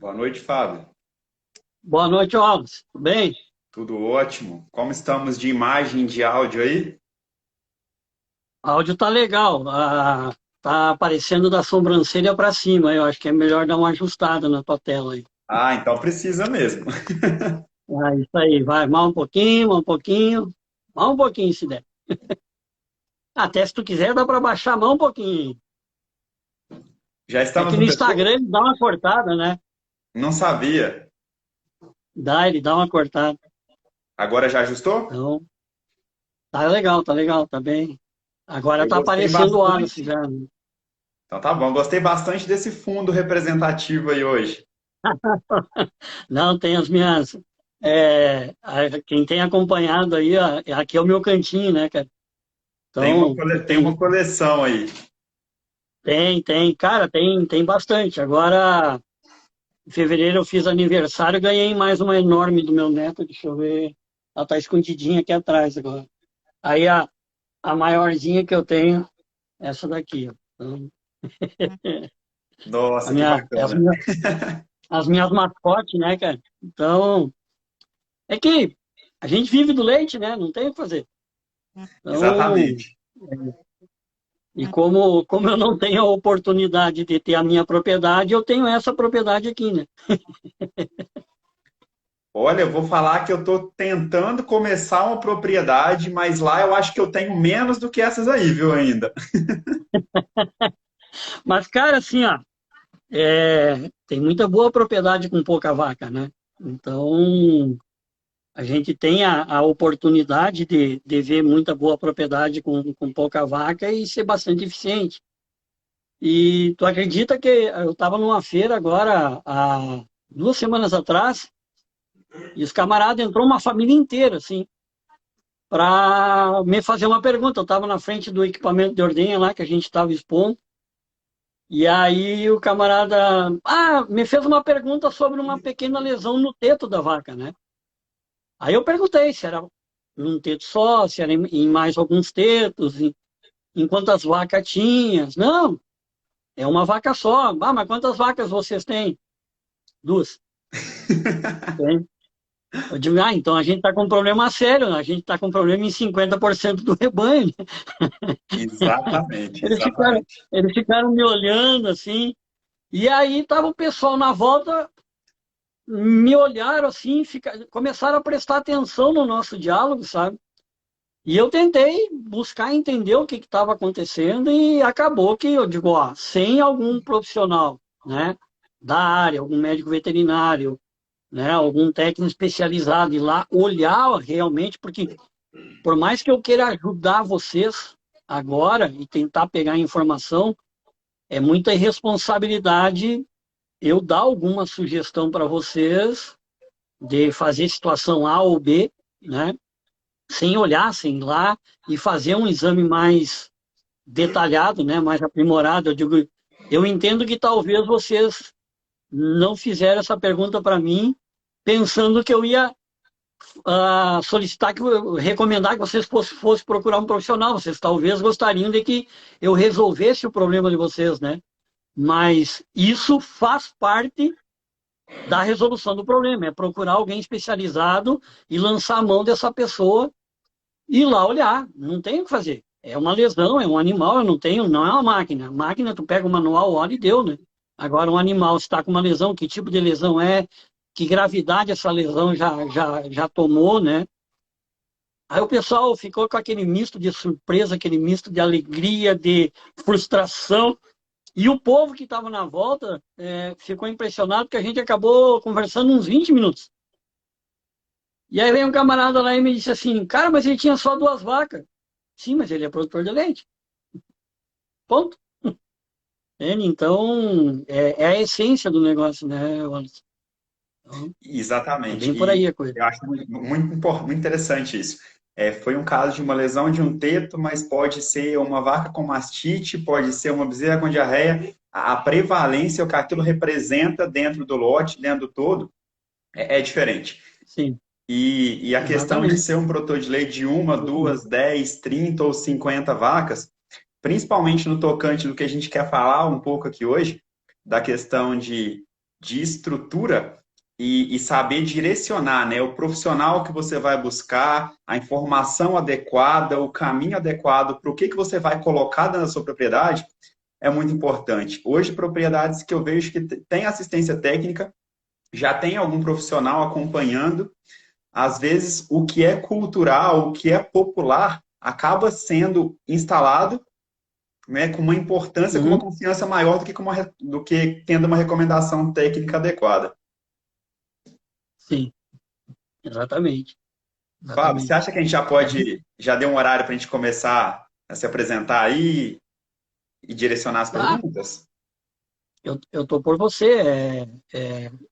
Boa noite, Fábio. Boa noite, Alves. Tudo bem? Tudo ótimo. Como estamos de imagem e de áudio aí? O áudio tá legal. Tá aparecendo da sobrancelha para cima. Eu acho que é melhor dar uma ajustada na tua tela aí. Ah, então precisa mesmo. Isso aí. Vai, mais um pouquinho, mais um pouquinho. Mais um pouquinho, se der. Até se tu quiser, dá para baixar mais um pouquinho. Já É estamos que no no pescoço? Instagram ele dá uma cortada, né? Não sabia. Ele dá uma cortada. Agora já ajustou? Então, tá legal, tá bem. Agora Eu tá gostei aparecendo o Wallace bastante. já, né? Então tá bom, gostei bastante desse fundo representativo aí hoje. Não, tem as minhas. Quem tem acompanhado aí, aqui é o meu cantinho, né, cara? Então, Tem uma coleção aí. Cara, tem bastante. Agora, em fevereiro eu fiz aniversário e ganhei mais uma enorme do meu neto, deixa eu ver. Ela tá escondidinha aqui atrás agora. Aí a maiorzinha que eu tenho, é essa daqui, ó. Então, Nossa, que bacana. as minhas mascotes, né, cara? Então, é que a gente vive do leite, né? Não tem o que fazer. Então, Exatamente. e como eu não tenho a oportunidade de ter a minha propriedade, eu tenho essa propriedade aqui, né? Olha, eu vou falar que eu estou tentando começar uma propriedade, mas lá eu acho que eu tenho menos do que essas aí, viu, ainda. Mas, cara, assim, ó, tem muita boa propriedade com pouca vaca, né? Então, a gente tem a oportunidade de ver muita boa propriedade com pouca vaca e ser bastante eficiente. E tu acredita que eu estava numa feira agora, há 2 semanas atrás, e os camaradas entrou uma família inteira, assim, para me fazer uma pergunta. Eu estava na frente do equipamento de ordenha lá que a gente estava expondo. E aí o camarada, me fez uma pergunta sobre uma pequena lesão no teto da vaca, né? Aí eu perguntei se era num teto só, se era em mais alguns tetos, em quantas vacas tinha. Não, é uma vaca só. Mas quantas vacas vocês têm? Duas. Tem. Eu digo, então a gente está com um problema sério, né? A gente está com um problema em 50% do rebanho. Exatamente, Eles ficaram, exatamente. eles ficaram me olhando assim, e aí tava o pessoal na volta me olharam assim, começaram a prestar atenção no nosso diálogo, sabe? E eu tentei buscar entender o que estava acontecendo e acabou que eu digo, sem algum profissional, né, da área, algum médico veterinário, né, algum técnico especializado ir lá olhar realmente, porque por mais que eu queira ajudar vocês agora e tentar pegar informação, é muita irresponsabilidade eu dar alguma sugestão para vocês de fazer situação A ou B, né? Sem olhar, sem ir lá e fazer um exame mais detalhado, né? Mais aprimorado. Eu digo, eu entendo que talvez vocês não fizeram essa pergunta para mim pensando que eu ia solicitar, recomendar que vocês fossem procurar um profissional. Vocês talvez gostariam de que eu resolvesse o problema de vocês, né? Mas isso faz parte da resolução do problema, é procurar alguém especializado e lançar a mão dessa pessoa e ir lá olhar. Não tem o que fazer. É uma lesão, é um animal, eu não tenho, não é uma máquina. Máquina, tu pega o manual, olha e deu, né? Agora, um animal, se está com uma lesão, que tipo de lesão é, que gravidade essa lesão já tomou, né? Aí o pessoal ficou com aquele misto de surpresa, aquele misto de alegria, de frustração. E o povo que estava na volta ficou impressionado porque a gente acabou conversando uns 20 minutos. E aí vem um camarada lá e me disse assim, cara, mas ele tinha só duas vacas. Sim, mas ele é produtor de leite. Ponto. Então, é a essência do negócio, né, Wallace? Então, é Exatamente. bem por aí E a coisa. eu acho muito interessante isso. Foi um caso de uma lesão de um teto, mas pode ser uma vaca com mastite, pode ser uma bezerra com diarreia. A prevalência, o que aquilo representa dentro do lote, dentro do todo, é diferente. Sim, E a questão de exatamente. ser um produtor de leite de uma, duas, 10, 30 ou 50 vacas, principalmente no tocante do que a gente quer falar um pouco aqui hoje, da questão de de estrutura e saber direcionar, né, o profissional que você vai buscar, a informação adequada, o caminho adequado para o que você vai colocar na sua propriedade, é muito importante. Hoje, propriedades que eu vejo que têm assistência técnica, já tem algum profissional acompanhando, às vezes o que é cultural, o que é popular, acaba sendo instalado, né, com uma importância, com uma Uhum. confiança maior do que, do que tendo uma recomendação técnica adequada. Sim, exatamente. Fábio, você Exatamente. acha que a gente já É, pode, já deu um horário para a gente começar a se apresentar aí e direcionar as ah, perguntas? eu tô por você.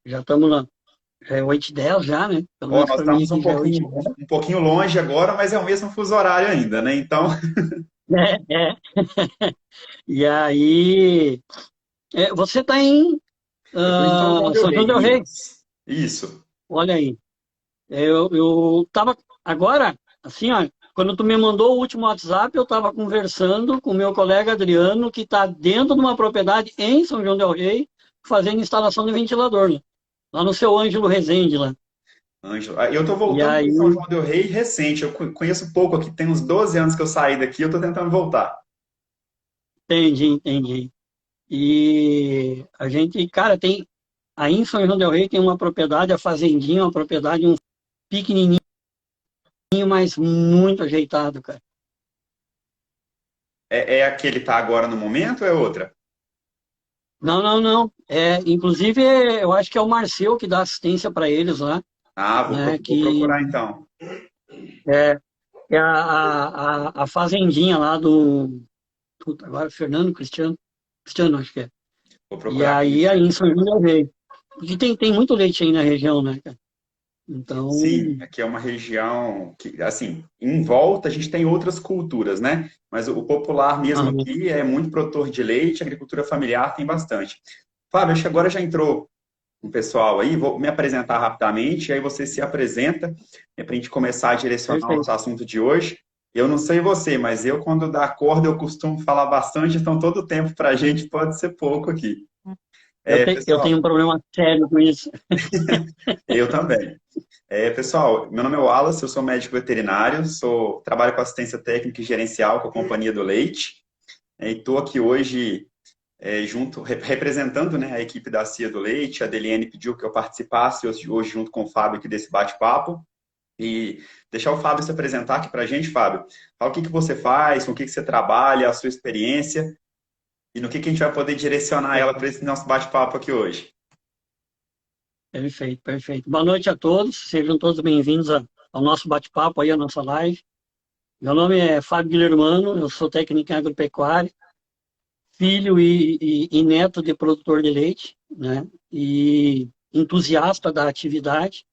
Já estamos na. Já é 8h10 já, né? Pelo Ó, menos nós para mim estamos aqui já é 8h10. um pouquinho longe agora, mas é o mesmo fuso horário ainda, né? Então, É. E aí, você está em eu estou em São João del São João Rei, del Rei. Minas. Isso. Olha aí. Eu tava agora, assim, ó, quando tu me mandou o último WhatsApp, eu estava conversando com o meu colega Adriano, que está dentro de uma propriedade em São João del Rei, fazendo instalação de ventilador, né? Lá no seu Ângelo Rezende, lá. Ângelo. Eu estou E voltando de São aí, João del Rei recente. Eu conheço pouco aqui, tem uns 12 anos que eu saí daqui, eu estou tentando voltar. entendi. E a gente, cara, aí em São João del Rei tem uma propriedade, a Fazendinha, uma propriedade, um pequenininho, mas muito ajeitado, cara. É a que ele está agora no momento ou é outra? Não. Inclusive, eu acho que é o Marcel que dá assistência para eles lá, Ah, né? vou Que procurar então. é, é a fazendinha lá do. Puta, agora Fernando Cristiano. Cristiano, acho que é. Vou E procurar aqui. aí em São João del Rei. Porque tem muito leite aí na região, né, cara? Então. Sim, aqui é uma região que, assim, em volta a gente tem outras culturas, né? Mas o popular mesmo Aham, aqui é muito produtor de leite, agricultura familiar tem bastante. Fábio, acho que agora já entrou um pessoal aí, vou me apresentar rapidamente, aí você se apresenta, para a gente começar a direcionar o nosso perfeito. assunto de hoje. Eu não sei você, mas eu, quando dá corda, eu costumo falar bastante, então todo o tempo para a gente pode ser pouco aqui. Eu Pessoal, tenho um problema sério com isso. eu também. Pessoal, meu nome é Wallace, eu sou médico veterinário, trabalho com assistência técnica e gerencial com a Companhia do Leite, e estou aqui hoje representando, né, a equipe da CIA do Leite. A Deliane pediu que eu participasse hoje junto com o Fábio aqui desse bate-papo, e deixar o Fábio se apresentar aqui para a gente, Fábio. Fala o que você faz, com o que você trabalha, a sua experiência, e no que a gente vai poder direcionar ela para esse nosso bate-papo aqui hoje. Perfeito. Boa noite a todos, sejam todos bem-vindos ao nosso bate-papo aí, à nossa live. Meu nome é Fábio Guilhermano, eu sou técnico em agropecuária, filho e neto de produtor de leite, né? E entusiasta da atividade.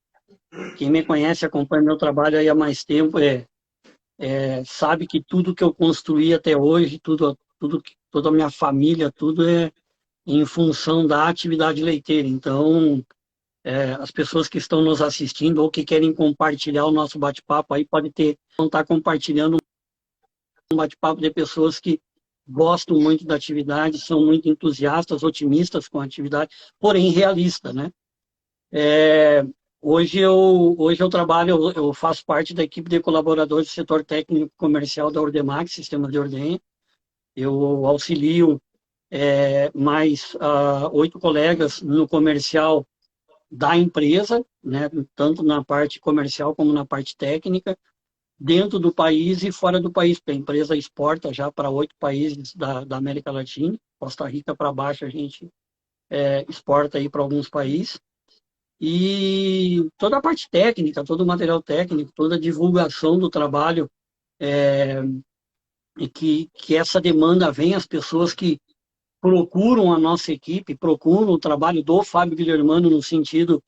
Quem me conhece, acompanha meu trabalho aí há mais tempo, sabe que tudo que eu construí até hoje, toda a minha família, tudo é em função da atividade leiteira. Então, as pessoas que estão nos assistindo ou que querem compartilhar o nosso bate-papo aí, vão estar compartilhando um bate-papo de pessoas que gostam muito da atividade, são muito entusiastas, otimistas com a atividade, porém realistas, né? É, hoje eu trabalho, eu faço parte da equipe de colaboradores do setor técnico comercial da Ordemac, Sistema de Ordenha. Eu auxilio mais 8 colegas no comercial da empresa, né, tanto na parte comercial como na parte técnica, dentro do país e fora do país, porque a empresa exporta já para 8 países da América Latina, Costa Rica para baixo a gente exporta aí para alguns países. E toda a parte técnica, todo o material técnico, toda a divulgação do trabalho, e que essa demanda vem, as pessoas que procuram a nossa equipe, procuram o trabalho do Fábio Guilhermano no sentido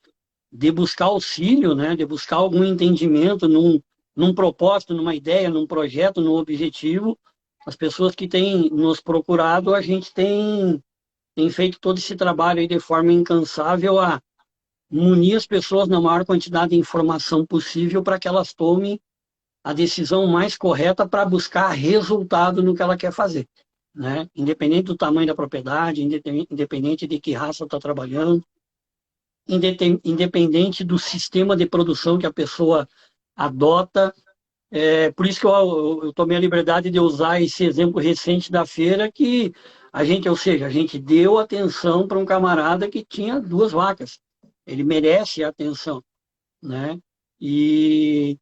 de buscar auxílio, né, de buscar algum entendimento num propósito, numa ideia, num projeto, num objetivo. As pessoas que têm nos procurado, a gente tem feito todo esse trabalho aí de forma incansável a munir as pessoas na maior quantidade de informação possível para que elas tomem a decisão mais correta para buscar resultado no que ela quer fazer, né? Independente do tamanho da propriedade, independente de que raça está trabalhando. independente do sistema de produção que a pessoa adota. Por isso que eu tomei a liberdade de usar esse exemplo recente da feira, que ou seja, a gente deu atenção para um camarada que tinha 2 vacas. Ele merece a atenção, né? E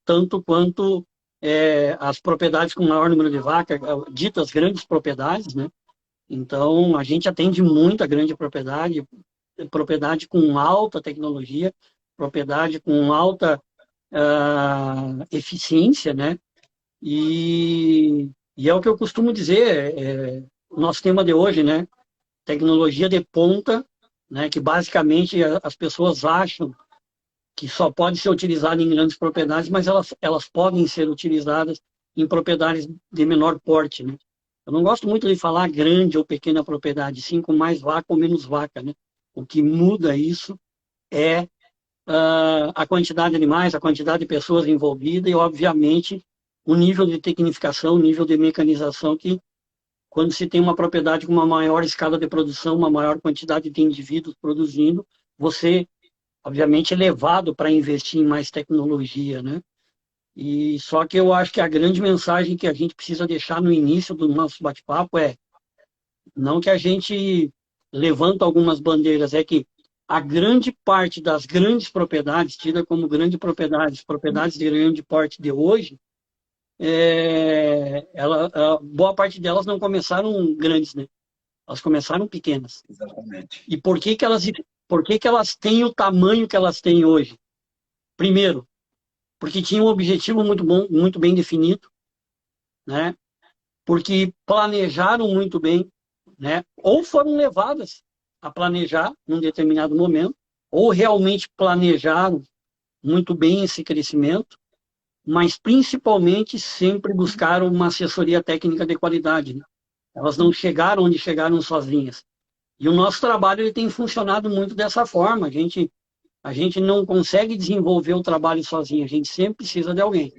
tanto quanto as propriedades com maior número de vacas, ditas grandes propriedades, né? Então, a gente atende muita grande propriedade, propriedade com alta tecnologia, propriedade com alta eficiência, né? E é o que eu costumo dizer, o nosso tema de hoje, né? Tecnologia de ponta, né? Que basicamente as pessoas acham que só pode ser utilizada em grandes propriedades, mas elas podem ser utilizadas em propriedades de menor porte, né? Eu não gosto muito de falar grande ou pequena propriedade, sim, com mais vaca ou menos vaca, né? O que muda isso é a quantidade de animais, a quantidade de pessoas envolvidas e, obviamente, o nível de tecnificação, o nível de mecanização que, quando se tem uma propriedade com uma maior escala de produção, uma maior quantidade de indivíduos produzindo, você, obviamente, é levado para investir em mais tecnologia, né? E só que eu acho que a grande mensagem que a gente precisa deixar no início do nosso bate-papo não que a gente levanta algumas bandeiras, é que a grande parte das grandes propriedades, tidas como grandes propriedades, propriedades de grande porte de hoje, boa parte delas não começaram grandes, né? Elas começaram pequenas. Exatamente. E por que que elas têm o tamanho que elas têm hoje? Primeiro, porque tinham um objetivo muito bom, muito bem definido, né? Porque planejaram muito bem, né? Ou foram levadas a planejar num determinado momento, ou realmente planejaram muito bem esse crescimento, mas principalmente sempre buscaram uma assessoria técnica de qualidade, né? Elas não chegaram onde chegaram sozinhas. E o nosso trabalho ele tem funcionado muito dessa forma. A gente não consegue desenvolver o trabalho sozinho, a gente sempre precisa de alguém.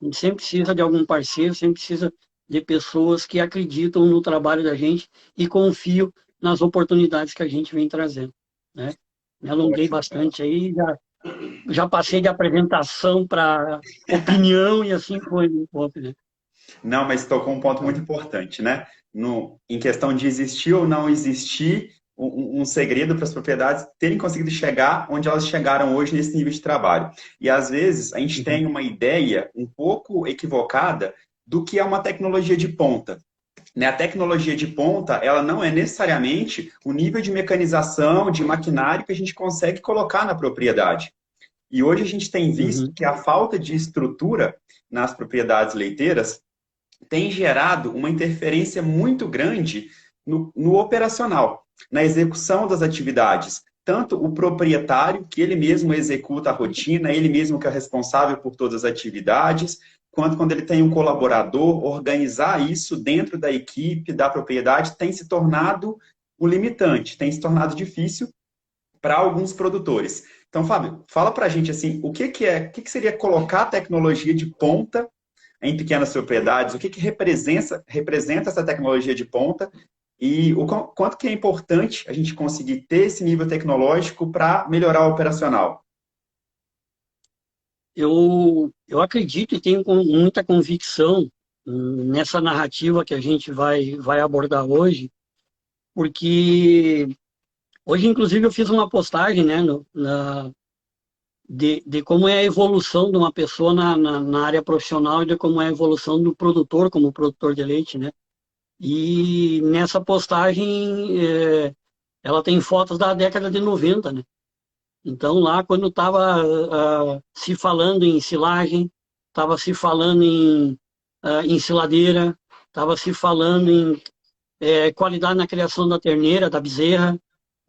A gente sempre precisa de algum parceiro, sempre precisa de pessoas que acreditam no trabalho da gente e confiam nas oportunidades que a gente vem trazendo, né? Me alonguei Ótimo. bastante aí, já passei de apresentação para opinião e assim foi um pouco, né? Não, mas tocou um ponto muito importante, né? Em questão de existir ou não existir, um segredo para as propriedades terem conseguido chegar onde elas chegaram hoje nesse nível de trabalho. E às vezes a gente tem uma ideia um pouco equivocada do que é uma tecnologia de ponta. Né? A tecnologia de ponta, ela não é necessariamente o nível de mecanização, de maquinário que a gente consegue colocar na propriedade. E hoje a gente tem visto Uhum. que a falta de estrutura nas propriedades leiteiras tem gerado uma interferência muito grande no operacional, na execução das atividades. Tanto o proprietário, que ele mesmo executa a rotina, ele mesmo que é responsável por todas as atividades, quanto quando ele tem um colaborador, organizar isso dentro da equipe, da propriedade, tem se tornado o limitante, tem se tornado difícil para alguns produtores. Então, Fábio, fala para a gente assim, o que seria colocar a tecnologia de ponta em pequenas propriedades, o que representa essa tecnologia de ponta e o quanto que é importante a gente conseguir ter esse nível tecnológico para melhorar o operacional. Eu acredito e tenho muita convicção nessa narrativa que a gente vai abordar hoje, porque hoje, inclusive, eu fiz uma postagem, né, de como é a evolução de uma pessoa na área profissional e de como é a evolução do produtor como produtor de leite, né? E nessa postagem, ela tem fotos da década de 90, né? Então, lá, quando estava se falando em silagem, estava se falando em ensiladeira, estava se falando em qualidade na criação da terneira, da bezerra,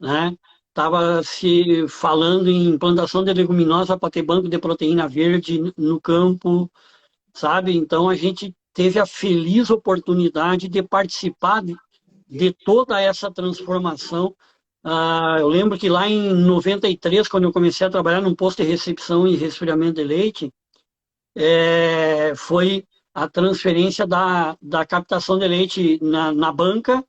né? Estava se falando em implantação de leguminosa para ter banco de proteína verde no campo, sabe? Então, a gente teve a feliz oportunidade de participar de toda essa transformação. Eu lembro que lá em 93, quando eu comecei a trabalhar num posto de recepção e resfriamento de leite, foi a transferência da captação de leite na banca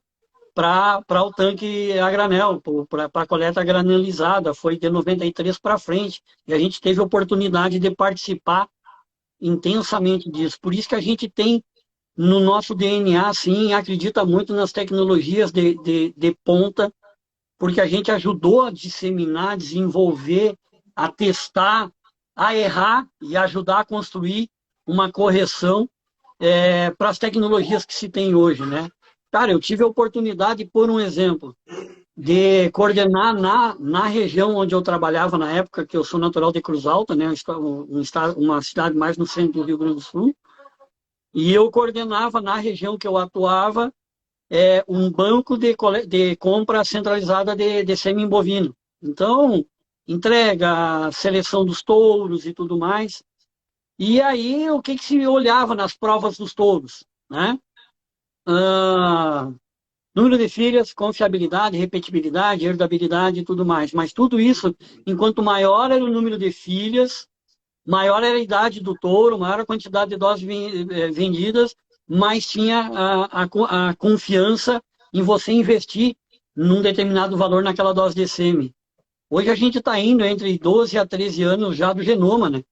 para o tanque a granel, para a coleta granulizada. Foi de 93 para frente. E a gente teve a oportunidade de participar intensamente disso. Por isso que a gente tem no nosso DNA, sim, acredita muito nas tecnologias de ponta, porque a gente ajudou a disseminar, desenvolver, a testar, a errar e ajudar a construir uma correção para as tecnologias que se tem hoje, né? Cara, eu tive a oportunidade, por um exemplo, de coordenar na região onde eu trabalhava na época, que eu sou natural de Cruz Alta, né? Uma cidade mais no centro do Rio Grande do Sul, e eu coordenava na região que eu atuava um banco de compra centralizada de sêmen bovino. Então, entrega, seleção dos touros e tudo mais. E aí, o que se olhava nas provas dos touros, né? Ah, número de filhas, confiabilidade, repetibilidade, herdabilidade e tudo mais. Mas tudo isso, enquanto maior era o número de filhas, maior era a idade do touro, maior a quantidade de doses vendidas, mais tinha a confiança em você investir num determinado valor naquela dose de sêmen. Hoje a gente está indo entre 12 a 13 anos já do genoma, né?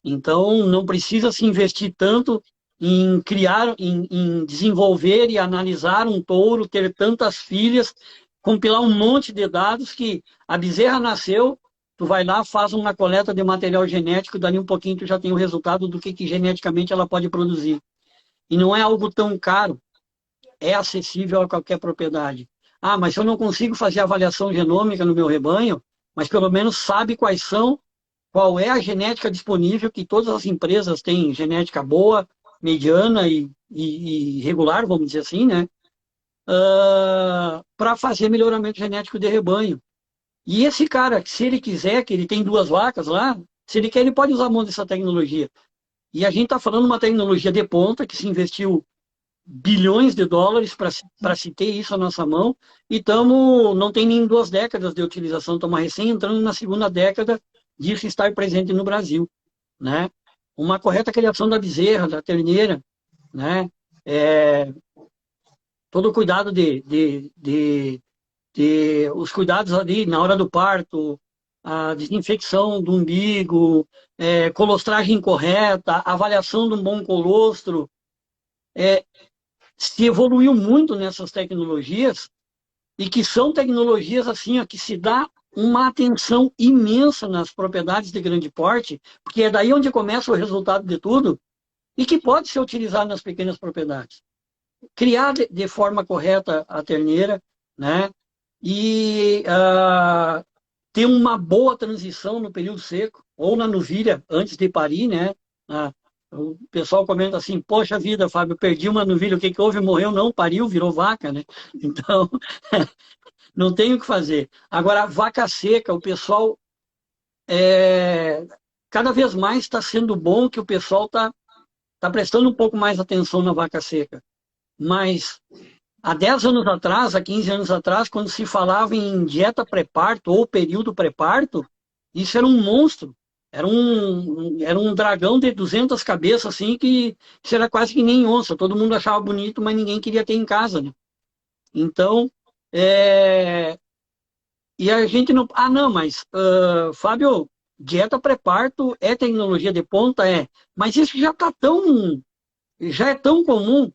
Então não precisa se investir tanto em criar, em desenvolver e analisar um touro, ter tantas filhas, compilar um monte de dados que a bezerra nasceu, tu vai lá, faz uma coleta de material genético, dali um pouquinho tu já tem o resultado do que geneticamente ela pode produzir. E não é algo tão caro, é acessível a qualquer propriedade. Ah, mas eu não consigo fazer avaliação genômica no meu rebanho, mas pelo menos sabe qual é a genética disponível, que todas as empresas têm genética boa, mediana e regular, vamos dizer assim, né? Para fazer melhoramento genético de rebanho. E esse cara, se ele quiser, que ele tem 2 vacas lá, se ele quer, ele pode usar a mão dessa tecnologia. E a gente está falando de uma tecnologia de ponta, que se investiu bilhões de dólares para se ter isso à nossa mão, e não tem nem 2 décadas de utilização, estamos recém entrando na segunda década disso estar presente no Brasil, né? Uma correta criação da bezerra, da terneira, né? Todo o cuidado os cuidados ali na hora do parto, a desinfecção do umbigo, colostragem correta, avaliação de um bom colostro, se evoluiu muito nessas tecnologias e que são tecnologias assim, ó, que se dá uma atenção imensa nas propriedades de grande porte, porque é daí onde começa o resultado de tudo e que pode ser utilizado nas pequenas propriedades. Criar de forma correta a terneira, né? E ter uma boa transição no período seco ou na novilha antes de parir, né? O pessoal comenta assim, poxa vida, Fábio, perdi uma novilha, o que houve? Morreu? Não, pariu, virou vaca, né? Então, não tem o que fazer. Agora, vaca seca, o pessoal cada vez mais está sendo bom que o pessoal tá prestando um pouco mais atenção na vaca seca. Mas há 10 anos atrás, há 15 anos atrás, quando se falava em dieta pré-parto ou período pré-parto, isso era um monstro. Era um dragão de 200 cabeças, assim, que isso era quase que nem onça. Todo mundo achava bonito, mas ninguém queria ter em casa, né? Então, e a gente não... Ah, não, mas, Fábio, dieta pré-parto é tecnologia de ponta? É. Mas isso já é tão comum.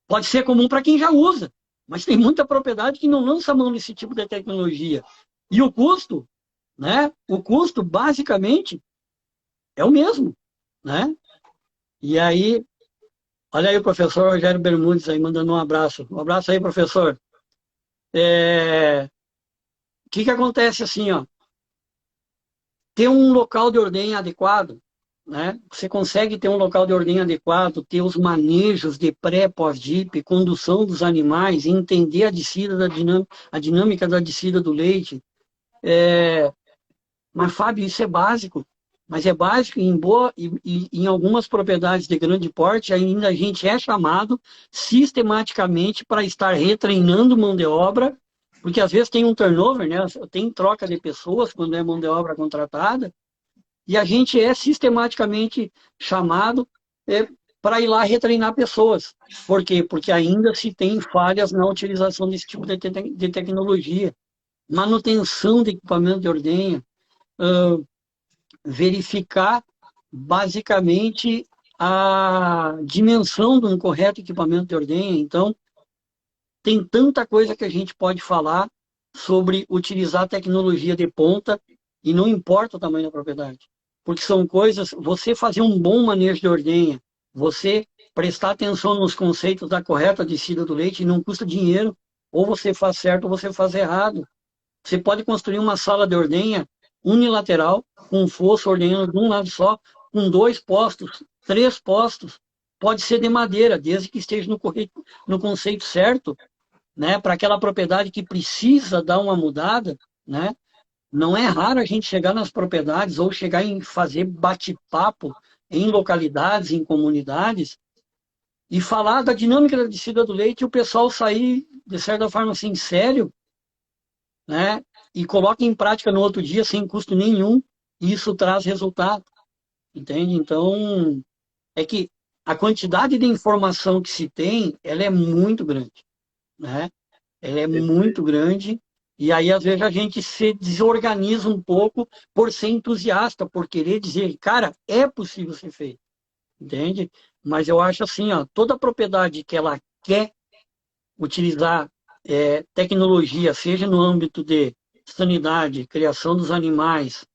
Pode ser comum para quem já usa, mas tem muita propriedade que não lança mão desse tipo de tecnologia. E o custo, né? O custo, basicamente, é o mesmo, né? E aí, olha aí o professor Rogério Bermudes aí mandando um abraço. Um abraço aí, professor. O que acontece assim, ó? Ter um local de ordenha adequado, né? Você consegue ter um local de ordenha adequado, ter os manejos de pré, pós-DIP, condução dos animais, entender a descida a dinâmica da descida do leite. Mas, Fábio, isso é básico. Mas é básico e em algumas propriedades de grande porte ainda a gente é chamado sistematicamente para estar retreinando mão de obra, porque às vezes tem um turnover, né? Tem troca de pessoas quando é mão de obra contratada, e a gente é sistematicamente chamado para ir lá retreinar pessoas. Por quê? Porque ainda se tem falhas na utilização desse tipo de tecnologia. Manutenção de equipamento de ordenha, verificar basicamente a dimensão de um correto equipamento de ordenha. Então, tem tanta coisa que a gente pode falar sobre utilizar tecnologia de ponta e não importa o tamanho da propriedade. Porque são coisas, você fazer um bom manejo de ordenha, você prestar atenção nos conceitos da correta descida do leite, não custa dinheiro, ou você faz certo ou você faz errado. Você pode construir uma sala de ordenha unilateral, com um fosso ordenhando de um lado só, com 2 postos, 3 postos. Pode ser de madeira, desde que esteja no conceito certo, né? Para aquela propriedade que precisa dar uma mudada, né? Não é raro a gente chegar nas propriedades ou chegar em fazer bate-papo em localidades, em comunidades, e falar da dinâmica da descida do leite e o pessoal sair, de certa forma, assim, sério, né? E coloca em prática no outro dia sem custo nenhum, e isso traz resultado, entende? Então, é que a quantidade de informação que se tem, ela é muito grande, né? Ela é muito grande, e aí às vezes a gente se desorganiza um pouco por ser entusiasta, por querer dizer, cara, é possível ser feito, entende? Mas eu acho assim, ó, toda propriedade que ela quer utilizar tecnologia, seja no âmbito de sanidade, criação dos animais,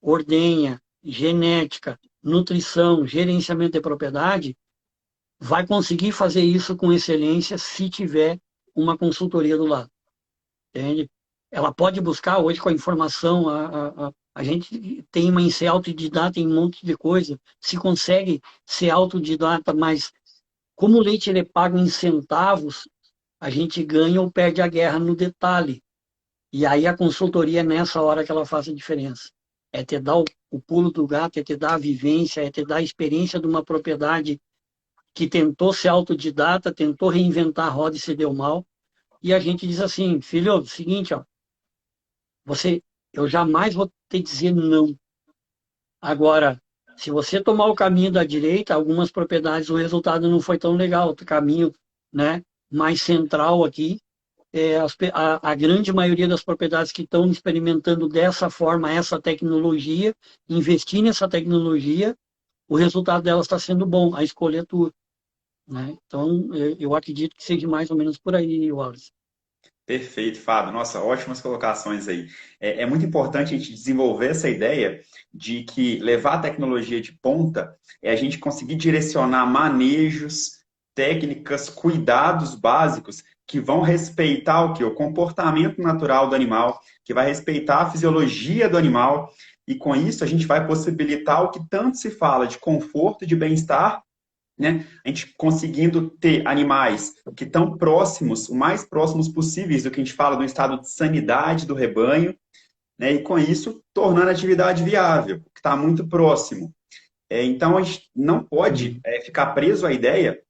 ordenha, genética, nutrição, gerenciamento de propriedade, vai conseguir fazer isso com excelência se tiver uma consultoria do lado, entende? Ela pode buscar hoje com a informação, a gente tem uma em ser autodidata em um monte de coisa, se consegue ser autodidata, mas como o leite ele é pago em centavos, a gente ganha ou perde a guerra no detalhe. E aí a consultoria é nessa hora que ela faz a diferença. É te dar o pulo do gato, é te dar a vivência, é te dar a experiência de uma propriedade que tentou ser autodidata, tentou reinventar a roda e se deu mal. E a gente diz assim, filho, seguinte, ó, eu jamais vou te dizer não. Agora, se você tomar o caminho da direita, algumas propriedades o resultado não foi tão legal. O caminho, né, mais central aqui, a grande maioria das propriedades que estão experimentando dessa forma essa tecnologia, investir nessa tecnologia, o resultado delas está sendo bom. A escolha é tua, né? Então, eu acredito que seja mais ou menos por aí, Wallace. Perfeito, Fábio. Nossa, ótimas colocações aí. É muito importante a gente desenvolver essa ideia de que levar a tecnologia de ponta é a gente conseguir direcionar manejos, técnicas, cuidados básicos que vão respeitar o quê? O comportamento natural do animal, que vai respeitar a fisiologia do animal, e com isso a gente vai possibilitar o que tanto se fala de conforto e de bem-estar, né? A gente conseguindo ter animais que estão próximos, o mais próximos possíveis do que a gente fala do estado de sanidade do rebanho, né? E com isso tornando a atividade viável, que está muito próximo. Então a gente não pode ficar preso à ideia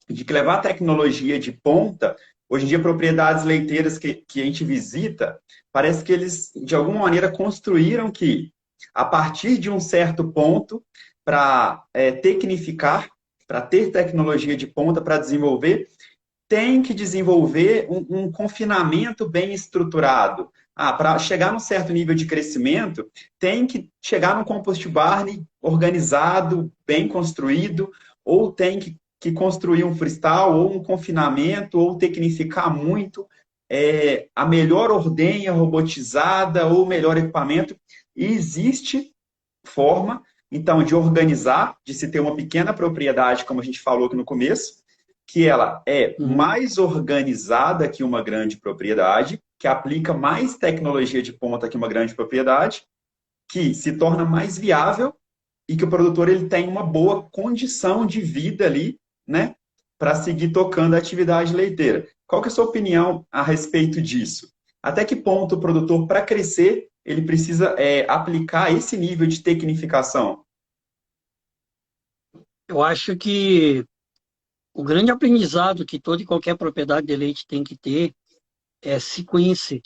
de que levar a tecnologia de ponta, hoje em dia propriedades leiteiras que a gente visita, parece que eles de alguma maneira construíram que a partir de um certo ponto, para tecnificar, para ter tecnologia de ponta para desenvolver, tem que desenvolver um confinamento bem estruturado. Para chegar num certo nível de crescimento, tem que chegar num compost barn organizado, bem construído, ou tem que construir um freestyle, ou um confinamento, ou tecnificar muito a melhor ordenha robotizada, ou melhor equipamento. E existe forma, então, de organizar, de se ter uma pequena propriedade, como a gente falou aqui no começo, que ela é mais organizada que uma grande propriedade, que aplica mais tecnologia de ponta que uma grande propriedade, que se torna mais viável e que o produtor ele tem uma boa condição de vida ali, né, para seguir tocando a atividade leiteira. Qual que é a sua opinião a respeito disso? Até que ponto o produtor, para crescer, ele precisa aplicar esse nível de tecnificação? Eu acho que o grande aprendizado que toda e qualquer propriedade de leite tem que ter é se conhecer,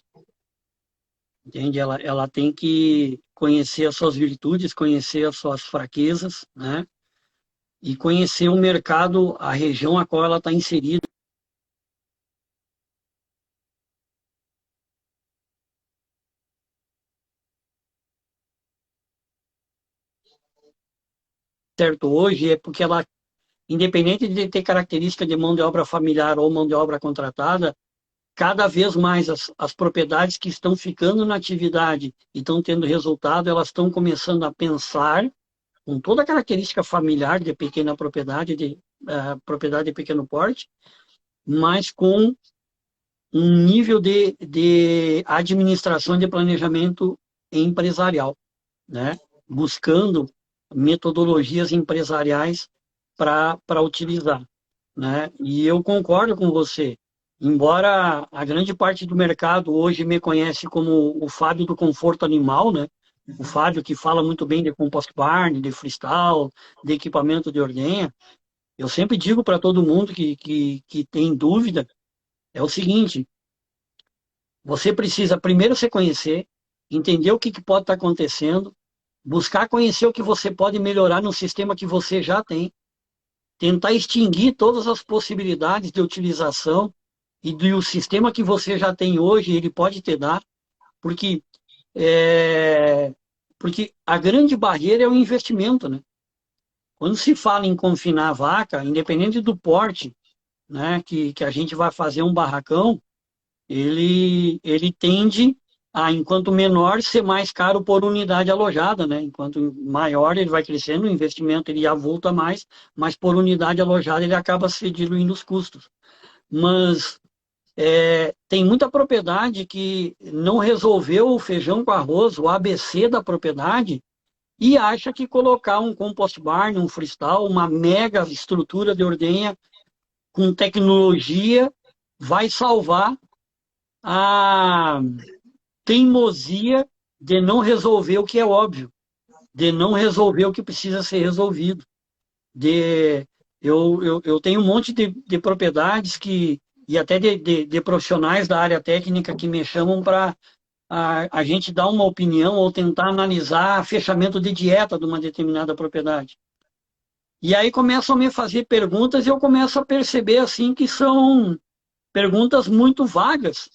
entende? Ela tem que conhecer as suas virtudes, conhecer as suas fraquezas, né? e conhecer o mercado, a região a qual ela está inserida. Certo, hoje é porque ela, independente de ter característica de mão de obra familiar ou mão de obra contratada, cada vez mais as propriedades que estão ficando na atividade e estão tendo resultado, elas estão começando a pensar com toda a característica familiar de pequena propriedade, de propriedade de pequeno porte, mas com um nível de administração de planejamento empresarial, né? Buscando metodologias empresariais para utilizar, né? E eu concordo com você. Embora a grande parte do mercado hoje me conhece como o Fábio do conforto animal, né? O Fábio que fala muito bem de compost barn, de freestyle, de equipamento de ordenha. Eu sempre digo para todo mundo que tem dúvida, é o seguinte, você precisa primeiro se conhecer, entender o que pode estar acontecendo, buscar conhecer o que você pode melhorar no sistema que você já tem, tentar extinguir todas as possibilidades de utilização e do sistema que você já tem hoje, ele pode te dar, porque, é, porque a grande barreira é o investimento, né? Quando se fala em confinar a vaca, independente do porte, né, que a gente vai fazer um barracão, ele tende a, enquanto menor, ser mais caro por unidade alojada, né? Enquanto maior ele vai crescendo, o investimento ele avulta mais, mas por unidade alojada ele acaba se diluindo os custos. Mas tem muita propriedade que não resolveu o feijão com arroz, o ABC da propriedade, e acha que colocar um compost barn, um freestyle, uma mega estrutura de ordenha com tecnologia vai salvar a teimosia de não resolver o que é óbvio, de não resolver o que precisa ser resolvido. Eu tenho um monte de propriedades que, e até de profissionais da área técnica que me chamam para a gente dar uma opinião ou tentar analisar fechamento de dieta de uma determinada propriedade. E aí começam a me fazer perguntas e eu começo a perceber assim que são perguntas muito vagas.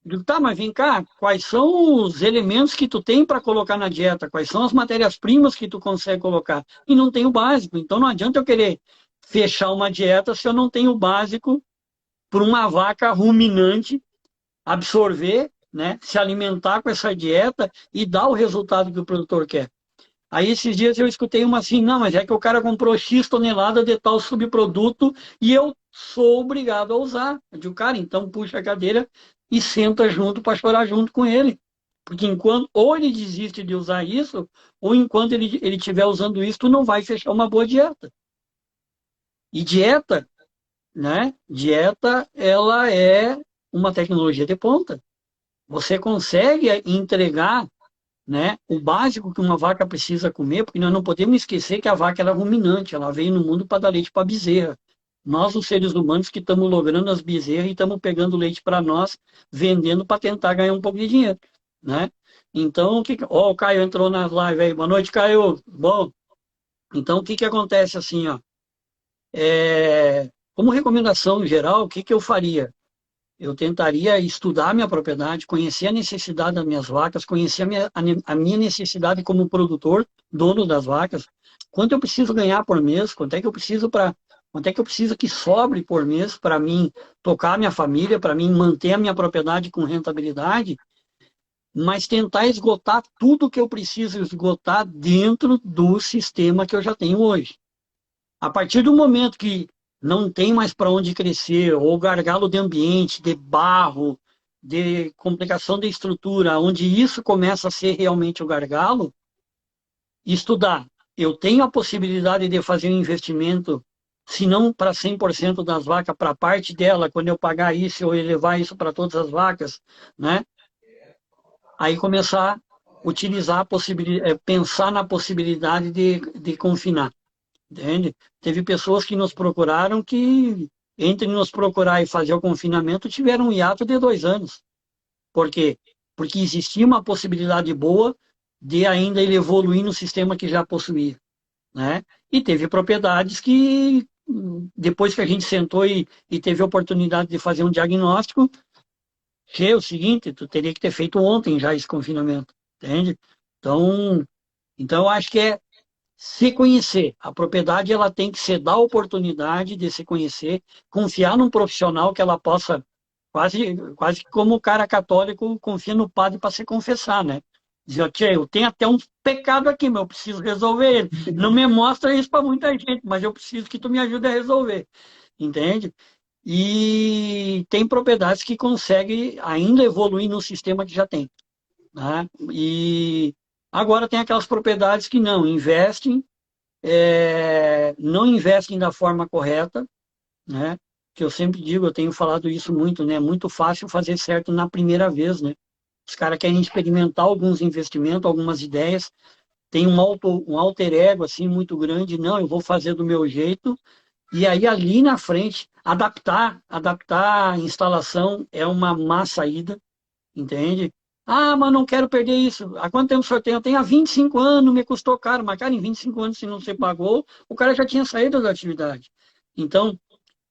Eu digo, tá, mas vem cá, quais são os elementos que tu tem para colocar na dieta? Quais são as matérias-primas que tu consegue colocar? E não tem o básico. Então não adianta eu querer fechar uma dieta se eu não tenho o básico para uma vaca ruminante absorver, né, se alimentar com essa dieta e dar o resultado que o produtor quer. Aí esses dias eu escutei uma assim, não, mas é que o cara comprou X tonelada de tal subproduto e eu sou obrigado a usar. Eu digo, cara, então puxa a cadeira e senta junto para chorar junto com ele. Porque enquanto ou ele desiste de usar isso, ou enquanto ele estiver usando isso, tu não vai fechar uma boa dieta. E dieta, né? Dieta, ela é uma tecnologia de ponta. Você consegue entregar, né, o básico que uma vaca precisa comer, porque nós não podemos esquecer que a vaca era ruminante, ela veio no mundo para dar leite para bezerra. Nós, os seres humanos, que estamos logrando as bezerras e estamos pegando leite para nós, vendendo para tentar ganhar um pouco de dinheiro, né? Então, o Caio entrou na live aí. Boa noite, Caio. Bom, então o que acontece assim, ó? Como recomendação geral, o que eu faria? Eu tentaria estudar a minha propriedade, conhecer a necessidade das minhas vacas, conhecer a minha necessidade como produtor, dono das vacas, quanto eu preciso ganhar por mês, quanto é que eu preciso que sobre por mês para mim tocar a minha família, para mim manter a minha propriedade com rentabilidade, mas tentar esgotar tudo que eu preciso esgotar dentro do sistema que eu já tenho hoje. A partir do momento que não tem mais para onde crescer, ou gargalo de ambiente, de barro, de complicação da estrutura, onde isso começa a ser realmente o gargalo, estudar. Eu tenho a possibilidade de fazer um investimento, se não para 100% das vacas, para parte dela, quando eu pagar isso, eu elevar isso para todas as vacas, né? Aí começar a utilizar a possibilidade, pensar na possibilidade de confinar. Entende? Teve pessoas que nos procuraram que, entre nos procurar e fazer o confinamento, tiveram um hiato de 2 anos. Por quê? Porque existia uma possibilidade boa de ainda ele evoluir no sistema que já possuía. né? E teve propriedades que, depois que a gente sentou e teve a oportunidade de fazer um diagnóstico, que é o seguinte, tu teria que ter feito ontem já esse confinamento, entende? Então, então eu acho que é se conhecer. A propriedade ela tem que ser dar a oportunidade de se conhecer, confiar num profissional que ela possa, quase que como o cara católico confia no padre para se confessar, né? Dizer, tia, eu tenho até um pecado aqui, mas eu preciso resolver ele. Não me mostra isso para muita gente, mas eu preciso que tu me ajude a resolver, entende? E tem propriedades que conseguem ainda evoluir no sistema que já tem, né? E agora tem aquelas propriedades que não investem, não investem da forma correta, né? Que eu sempre digo, eu tenho falado isso muito, né? É muito fácil fazer certo na primeira vez, né? Os caras querem experimentar alguns investimentos, algumas ideias, tem um alter ego assim muito grande, não, eu vou fazer do meu jeito, e aí ali na frente, adaptar a instalação é uma má saída, entende? Ah, mas não quero perder isso. Há quanto tempo o senhor tem? Eu tenho há 25 anos, me custou caro. Mas, cara, em 25 anos, se não se pagou, o cara já tinha saído da atividade. Então,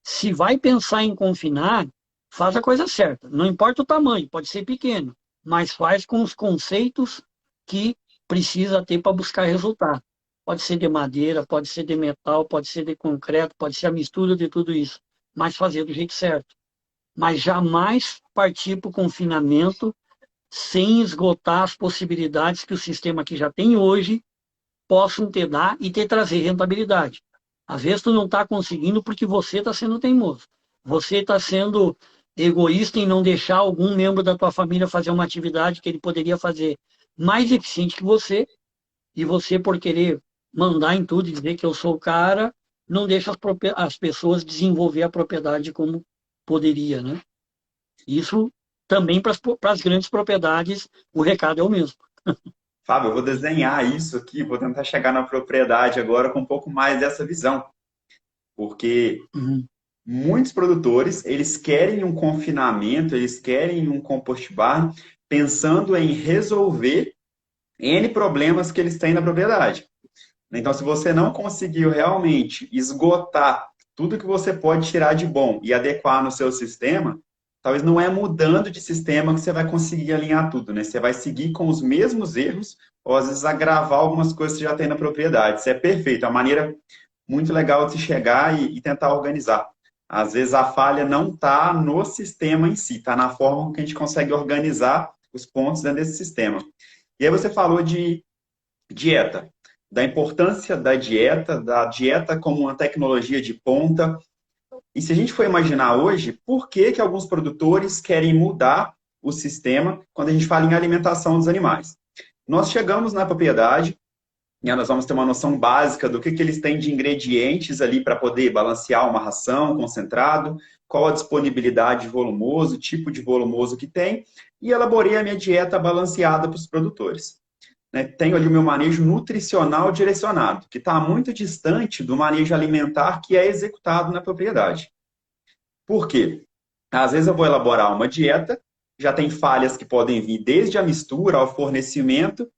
se vai pensar em confinar, faz a coisa certa. Não importa o tamanho, pode ser pequeno, mas faz com os conceitos que precisa ter para buscar resultado. Pode ser de madeira, pode ser de metal, pode ser de concreto, pode ser a mistura de tudo isso, mas fazer do jeito certo. Mas jamais partir para o confinamento sem esgotar as possibilidades que o sistema que já tem hoje possam te dar e te trazer rentabilidade. Às vezes tu não está conseguindo porque você está sendo teimoso. Você está sendo egoísta em não deixar algum membro da tua família fazer uma atividade que ele poderia fazer mais eficiente que você, e você, por querer mandar em tudo e dizer que eu sou o cara, não deixa as pessoas desenvolver a propriedade como poderia, né? Isso também para as grandes propriedades, o recado é o mesmo. Fábio, eu vou desenhar isso aqui, vou tentar chegar na propriedade agora com um pouco mais dessa visão, porque Uhum, muitos produtores, eles querem um confinamento, eles querem um compost barn, pensando em resolver N problemas que eles têm na propriedade. Então, se você não conseguiu realmente esgotar tudo que você pode tirar de bom e adequar no seu sistema, talvez não é mudando de sistema que você vai conseguir alinhar tudo, né? Você vai seguir com os mesmos erros, ou às vezes agravar algumas coisas que você já tem na propriedade. Isso é perfeito, é uma maneira muito legal de se chegar e tentar organizar. Às vezes a falha não está no sistema em si, está na forma que a gente consegue organizar os pontos dentro desse sistema. E aí você falou de dieta, da importância da dieta como uma tecnologia de ponta. E se a gente for imaginar hoje, por que que alguns produtores querem mudar o sistema quando a gente fala em alimentação dos animais? Nós chegamos na propriedade, e nós vamos ter uma noção básica do que eles têm de ingredientes ali para poder balancear uma ração, concentrado, qual a disponibilidade de volumoso, tipo de volumoso que tem, e elaborei a minha dieta balanceada para os produtores, né? Tenho ali o meu manejo nutricional direcionado, que está muito distante do manejo alimentar que é executado na propriedade. Por quê? Às vezes eu vou elaborar uma dieta, já tem falhas que podem vir desde a mistura ao fornecimento,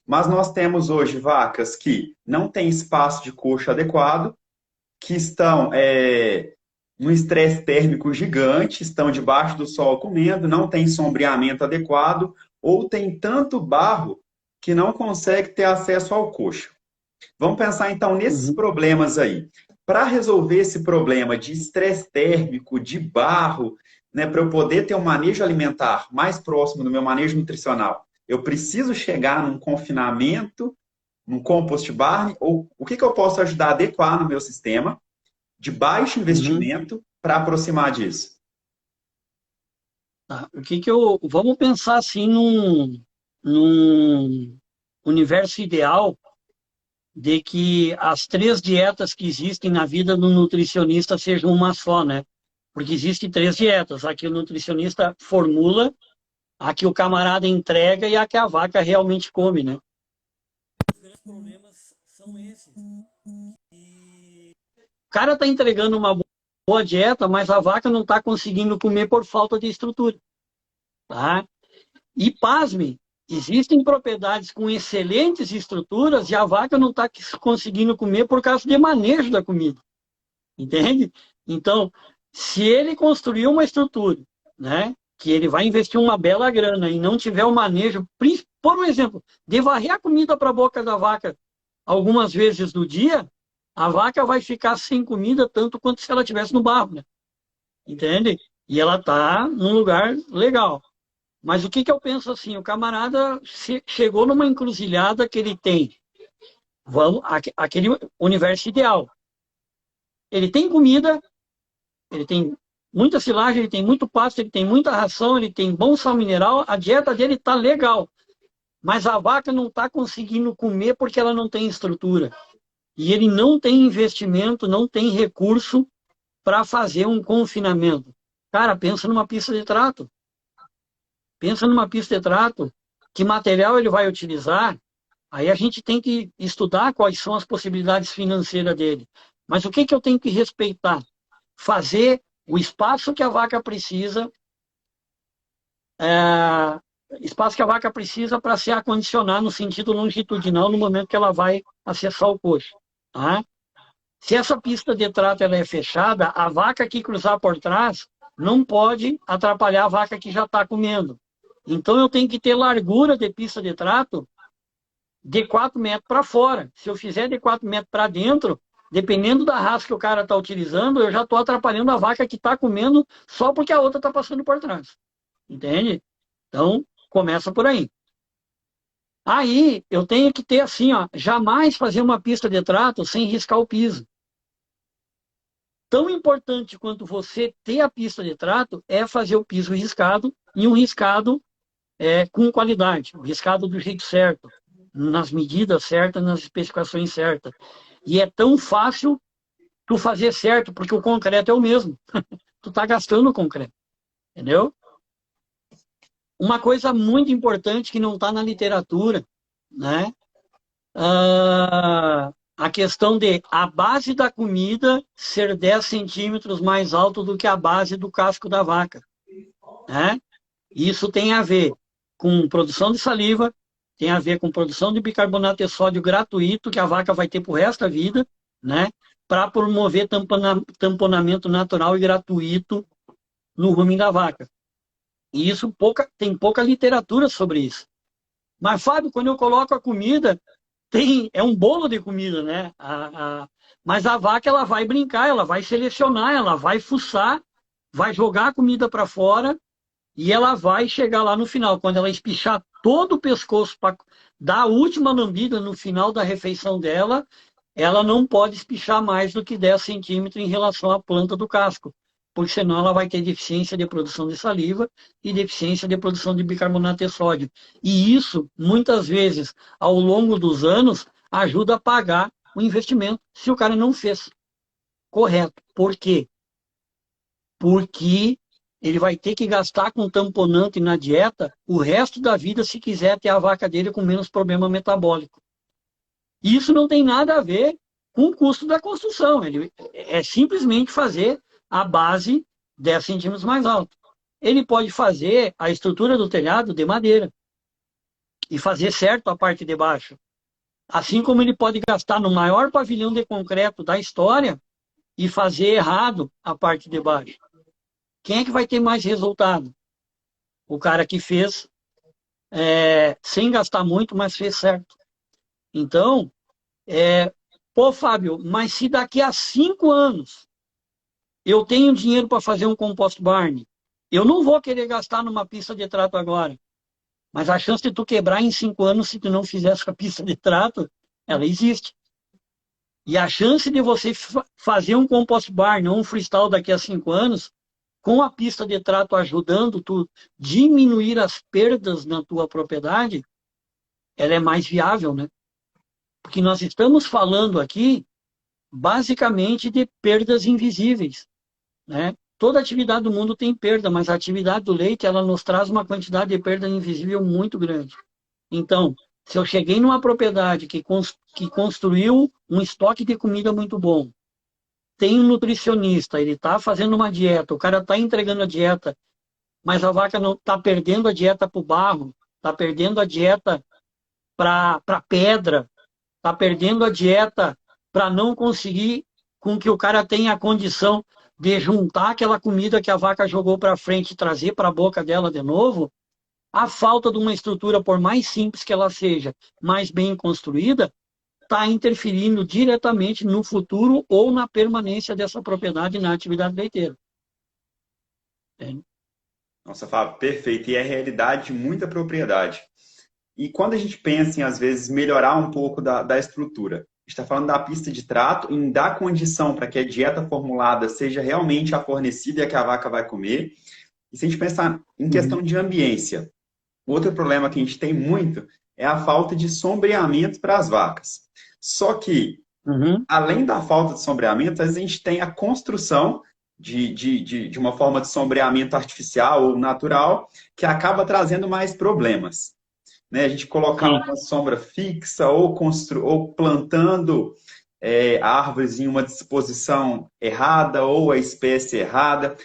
mas nós temos hoje vacas que não têm espaço de coxo adequado, que estão num estresse térmico gigante, estão debaixo do sol comendo, não tem sombreamento adequado, ou tem tanto barro que não consegue ter acesso ao coxo. Vamos pensar então nesses uhum. problemas aí. Para resolver esse problema de estresse térmico, de barro, né, para eu poder ter um manejo alimentar mais próximo do meu manejo nutricional, eu preciso chegar num confinamento, num compost barn, ou o que, que eu posso ajudar a adequar no meu sistema de baixo Uhum. investimento para aproximar disso? Tá. Vamos pensar assim num universo ideal de que as três dietas que existem na vida do nutricionista sejam uma só, né? Porque existem três dietas, a que o nutricionista formula, a que o camarada entrega e a que a vaca realmente come, né? Os grandes problemas são esses. O cara está entregando uma boa dieta, mas a vaca não está conseguindo comer por falta de estrutura, tá? E pasme, Existem propriedades com excelentes estruturas e a vaca não está conseguindo comer por causa de manejo da comida. Entende? Então, se ele construir uma estrutura, né, que ele vai investir uma bela grana e não tiver o manejo, por um exemplo, de varrer a comida para a boca da vaca algumas vezes do dia, a vaca vai ficar sem comida tanto quanto se ela estivesse no barro, né? Entende? E ela está num lugar legal. Mas o que, que eu penso assim? O camarada chegou numa encruzilhada que ele tem, aquele universo ideal. Ele tem comida, ele tem muita silagem, ele tem muito pasto, ele tem muita ração, ele tem bom sal mineral, a dieta dele está legal. Mas a vaca não está conseguindo comer porque ela não tem estrutura. E ele não tem investimento, não tem recurso para fazer um confinamento. Cara, pensa numa pista de trato. Pensa numa pista de trato. Que material ele vai utilizar? Aí a gente tem que estudar quais são as possibilidades financeiras dele. Mas o que, que eu tenho que respeitar? Fazer o espaço que a vaca precisa, espaço que a vaca precisa para se acondicionar no sentido longitudinal no momento que ela vai acessar o coxo. Tá? Se essa pista de trato ela é fechada, a vaca que cruzar por trás não pode atrapalhar a vaca que já está comendo. Então eu tenho que ter largura de pista de trato de 4 metros para fora. Se eu fizer de 4 metros para dentro, dependendo da raça que o cara está utilizando, eu já estou atrapalhando a vaca que está comendo só porque a outra está passando por trás. Entende? Então, começa por aí. Aí, eu tenho que ter assim, ó, jamais fazer uma pista de trato sem riscar o piso. Tão importante quanto você ter a pista de trato é fazer o piso riscado e um riscado com qualidade, um riscado do jeito certo, nas medidas certas, nas especificações certas. E é tão fácil tu fazer certo, porque o concreto é o mesmo. Tu tá gastando o concreto, entendeu? Uma coisa muito importante que não está na literatura, né? A questão de a base da comida ser 10 centímetros mais alto do que a base do casco da vaca, né? Isso tem a ver com produção de saliva, tem a ver com produção de bicarbonato de sódio gratuito que a vaca vai ter pro resto da vida, né? Para promover tamponamento natural e gratuito no rumen da vaca. E isso tem pouca literatura sobre isso. Mas, Fábio, quando eu coloco a comida, é um bolo de comida, né? Mas a vaca ela vai brincar, ela vai selecionar, ela vai fuçar, vai jogar a comida para fora e ela vai chegar lá no final. Quando ela espichar todo o pescoço para dar a última lambida no final da refeição dela, ela não pode espichar mais do que 10 centímetros em relação à planta do casco, porque senão ela vai ter deficiência de produção de saliva e deficiência de produção de bicarbonato de sódio. E isso, muitas vezes, ao longo dos anos, ajuda a pagar o investimento, se o cara não fez correto. Por quê? Porque ele vai ter que gastar com tamponante na dieta o resto da vida se quiser ter a vaca dele com menos problema metabólico. Isso não tem nada a ver com o custo da construção. Ele é simplesmente fazer a base 10 centímetros mais alto. Ele pode fazer a estrutura do telhado de madeira e fazer certo a parte de baixo. Assim como ele pode gastar no maior pavilhão de concreto da história e fazer errado a parte de baixo. Quem é que vai ter mais resultado? O cara que fez sem gastar muito, mas fez certo. Então, pô, Fábio, mas se daqui a 5 anos eu tenho dinheiro para fazer um compost barn, eu não vou querer gastar numa pista de trato agora. Mas a chance de tu quebrar em 5 anos se tu não fizer essa pista de trato, ela existe. E a chance de você fazer um compost barn ou um freestyle daqui a 5 anos, com a pista de trato ajudando tu diminuir as perdas na tua propriedade, ela é mais viável, né? Porque nós estamos falando aqui, basicamente, de perdas invisíveis, né? Toda atividade do mundo tem perda, mas a atividade do leite, ela nos traz uma quantidade de perda invisível muito grande. Então, se eu cheguei numa propriedade que construiu um estoque de comida muito bom, tem um nutricionista, ele está fazendo uma dieta, o cara está entregando a dieta, mas a vaca não está perdendo a dieta para o barro, está perdendo a dieta para pedra, está perdendo a dieta para não conseguir com que o cara tenha a condição de juntar aquela comida que a vaca jogou para frente e trazer para a boca dela de novo. A falta de uma estrutura, por mais simples que ela seja, mais bem construída, está interferindo diretamente no futuro ou na permanência dessa propriedade na atividade leiteira. Nossa, Fábio, perfeito. E é realidade de muita propriedade. E quando a gente pensa em, às vezes, melhorar um pouco da estrutura, a gente está falando da pista de trato, em dar condição para que a dieta formulada seja realmente a fornecida e a que a vaca vai comer. E se a gente pensar em questão de ambiência, outro problema que a gente tem muito é a falta de sombreamento para as vacas. Só que, além da falta de sombreamento, às vezes a gente tem a construção de uma forma de sombreamento artificial ou natural que acaba trazendo mais problemas. Né? A gente colocar Sim. uma sombra fixa ou plantando árvores em uma disposição errada ou a espécie errada.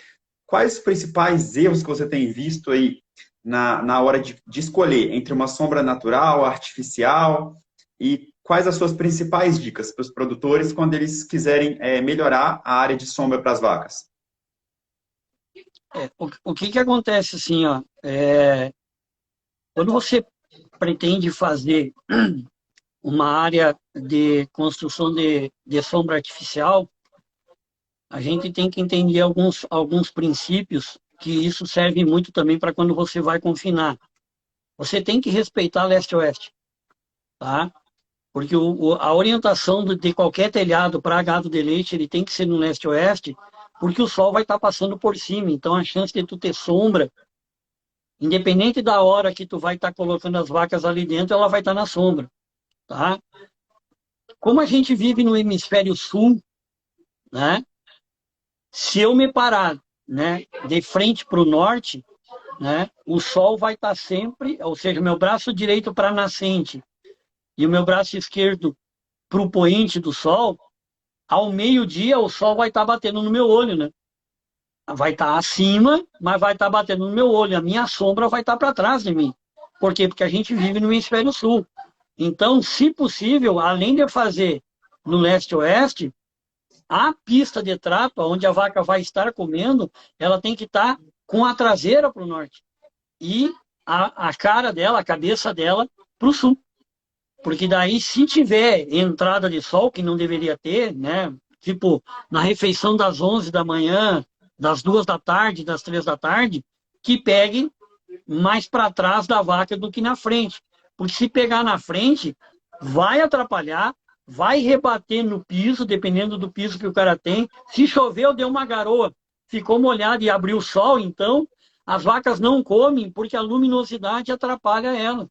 Quais os principais erros que você tem visto aí na hora de escolher entre uma sombra natural, artificial, e quais as suas principais dicas para os produtores quando eles quiserem melhorar a área de sombra para as vacas? O que acontece assim, ó, quando você pretende fazer uma área de construção de sombra artificial, a gente tem que entender alguns princípios que isso serve muito também para quando você vai confinar. Você tem que respeitar leste-oeste, tá? Porque a orientação de qualquer telhado para gado de leite, ele tem que ser no leste-oeste, porque o sol vai estar passando por cima. Então, a chance de tu ter sombra, independente da hora que tu vai estar colocando as vacas ali dentro, ela vai estar na sombra, tá? Como a gente vive no hemisfério sul, né? Se eu me parar, né, de frente para o norte, né, o sol vai estar sempre, ou seja, meu braço direito para a nascente e o meu braço esquerdo para o poente do sol, ao meio-dia o sol vai estar batendo no meu olho, né? Vai estar acima, mas vai estar batendo no meu olho. A minha sombra vai estar para trás de mim. Por quê? Porque a gente vive no hemisfério sul. Então, se possível, além de fazer no leste-oeste, a pista de trato, onde a vaca vai estar comendo, ela tem que estar com a traseira para o norte. E a cara dela, a cabeça dela, para o sul. Porque daí, se tiver entrada de sol, que não deveria ter, né? Tipo, na refeição das 11 da manhã, das 2 da tarde, das 3 da tarde, que pegue mais para trás da vaca do que na frente. Porque se pegar na frente, vai atrapalhar, vai rebater no piso, dependendo do piso que o cara tem. Se choveu, deu uma garoa, ficou molhado e abriu o sol, então as vacas não comem porque a luminosidade atrapalha ela.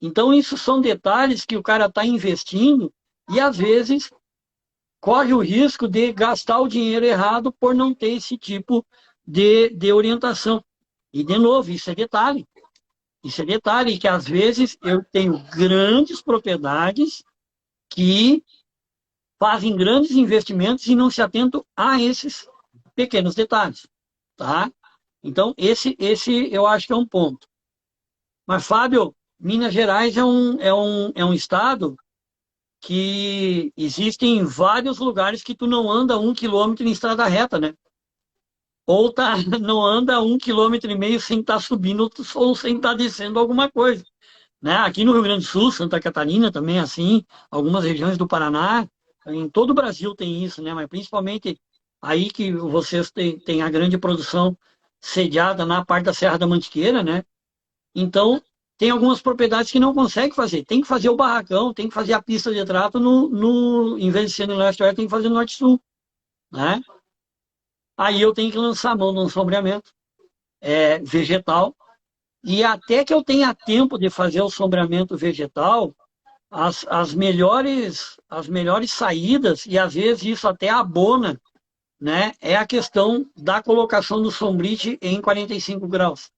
Então, isso são detalhes que o cara está investindo e, às vezes, corre o risco de gastar o dinheiro errado por não ter esse tipo de orientação. E, de novo, isso é detalhe. Isso é detalhe que, às vezes, eu tenho grandes propriedades que fazem grandes investimentos e não se atentam a esses pequenos detalhes. Tá? Então, esse eu acho que é um ponto. Mas, Fábio, Minas Gerais é um estado que existem vários lugares que tu não anda 1 quilômetro em estrada reta, né? Ou não anda 1,5 quilômetro sem estar subindo ou sem estar descendo alguma coisa. Né? Aqui no Rio Grande do Sul, Santa Catarina também é assim, algumas regiões do Paraná, em todo o Brasil tem isso, né? Mas principalmente aí que vocês têm a grande produção sediada na parte da Serra da Mantiqueira, né? Então, tem algumas propriedades que não conseguem fazer. Tem que fazer o barracão, tem que fazer a pista de trato em vez de ser no leste-oeste, tem que fazer no norte-sul, né? Aí eu tenho que lançar a mão num sombreamento vegetal. E até que eu tenha tempo de fazer o sombreamento vegetal, as melhores saídas, e às vezes isso até abona, né? É a questão da colocação do sombrite em 45 graus.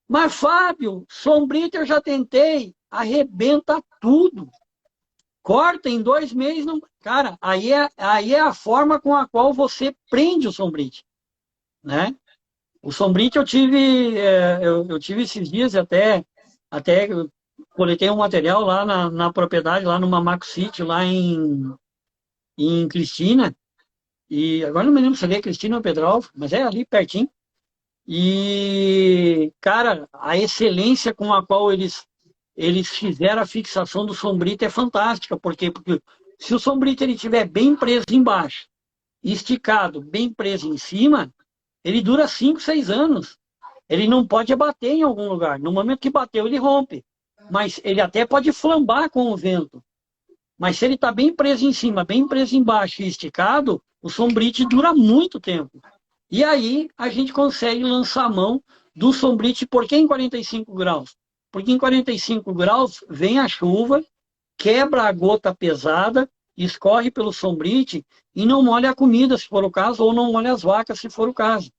Mas, Fábio, sombrite eu já tentei, arrebenta tudo. Corta em 2 meses. Não... Cara, aí é a forma com a qual você prende o sombrite, né? O sombrite eu tive, eu tive esses dias até eu coletei um material lá na propriedade, lá no Mamaco City, lá em Cristina, e agora não me lembro se ali é Cristina ou Petrópolis, mas é ali pertinho. E, cara, a excelência com a qual eles fizeram a fixação do sombrite é fantástica. Por quê? Porque se o sombrite ele estiver bem preso embaixo, esticado, bem preso em cima, ele dura 5, 6 anos. Ele não pode bater em algum lugar. No momento que bateu, ele rompe. Mas ele até pode flambar com o vento. Mas se ele está bem preso em cima, bem preso embaixo e esticado, o sombrite dura muito tempo. E aí a gente consegue lançar a mão do sombrite. Por que em 45 graus? Porque em 45 graus vem a chuva, quebra a gota pesada, escorre pelo sombrite e não molha a comida, se for o caso, ou não molha as vacas, se for o caso.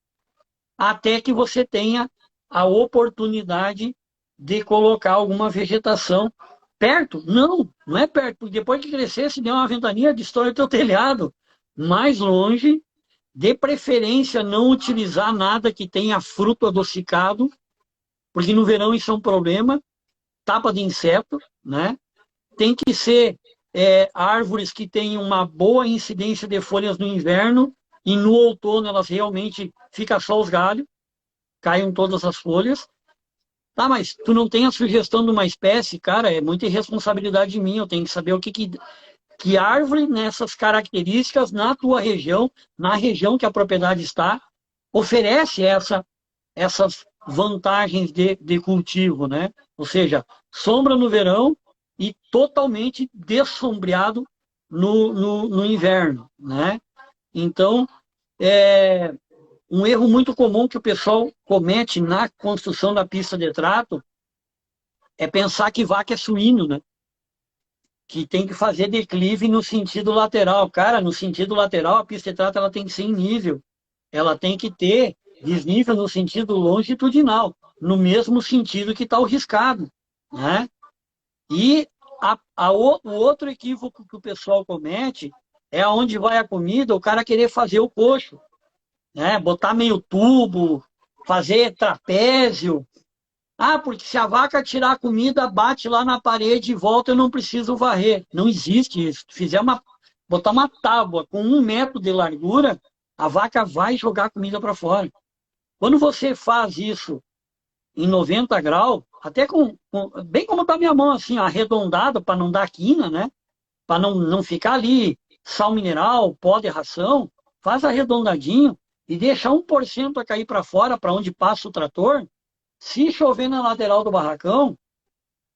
Até que você tenha a oportunidade de colocar alguma vegetação perto. Não, não é perto, porque depois que crescer, se der uma ventania, destrói o teu telhado. Mais longe, de preferência não utilizar nada que tenha fruto adocicado, porque no verão isso é um problema, tapa de inseto, né? Tem que ser árvores que tenham uma boa incidência de folhas no inverno, e no outono elas realmente ficam só os galhos, caiam todas as folhas. Tá, mas tu não tem a sugestão de uma espécie, cara, é muita irresponsabilidade minha, eu tenho que saber o que árvore nessas características na tua região, na região que a propriedade está, oferece essas vantagens de cultivo, né? Ou seja, sombra no verão e totalmente dessombreado no inverno, né? Então, um erro muito comum que o pessoal comete na construção da pista de trato é pensar que vaca é suíno, né? Que tem que fazer declive no sentido lateral. Cara, no sentido lateral, a pista de trato ela tem que ser em nível. Ela tem que ter desnível no sentido longitudinal, no mesmo sentido que está o riscado, né? E o outro equívoco que o pessoal comete é aonde vai a comida, o cara querer fazer o coxo, né? Botar meio tubo, fazer trapézio. Ah, porque se a vaca tirar a comida, bate lá na parede e volta, eu não preciso varrer. Não existe isso. Se fizer botar uma tábua com 1 metro de largura, a vaca vai jogar a comida para fora. Quando você faz isso em 90 graus, até bem como está a minha mão, assim, arredondada, para não dar quina, né? Para não ficar ali sal mineral, pó de ração, faz arredondadinho e deixa 1% a cair para fora, para onde passa o trator. Se chover na lateral do barracão,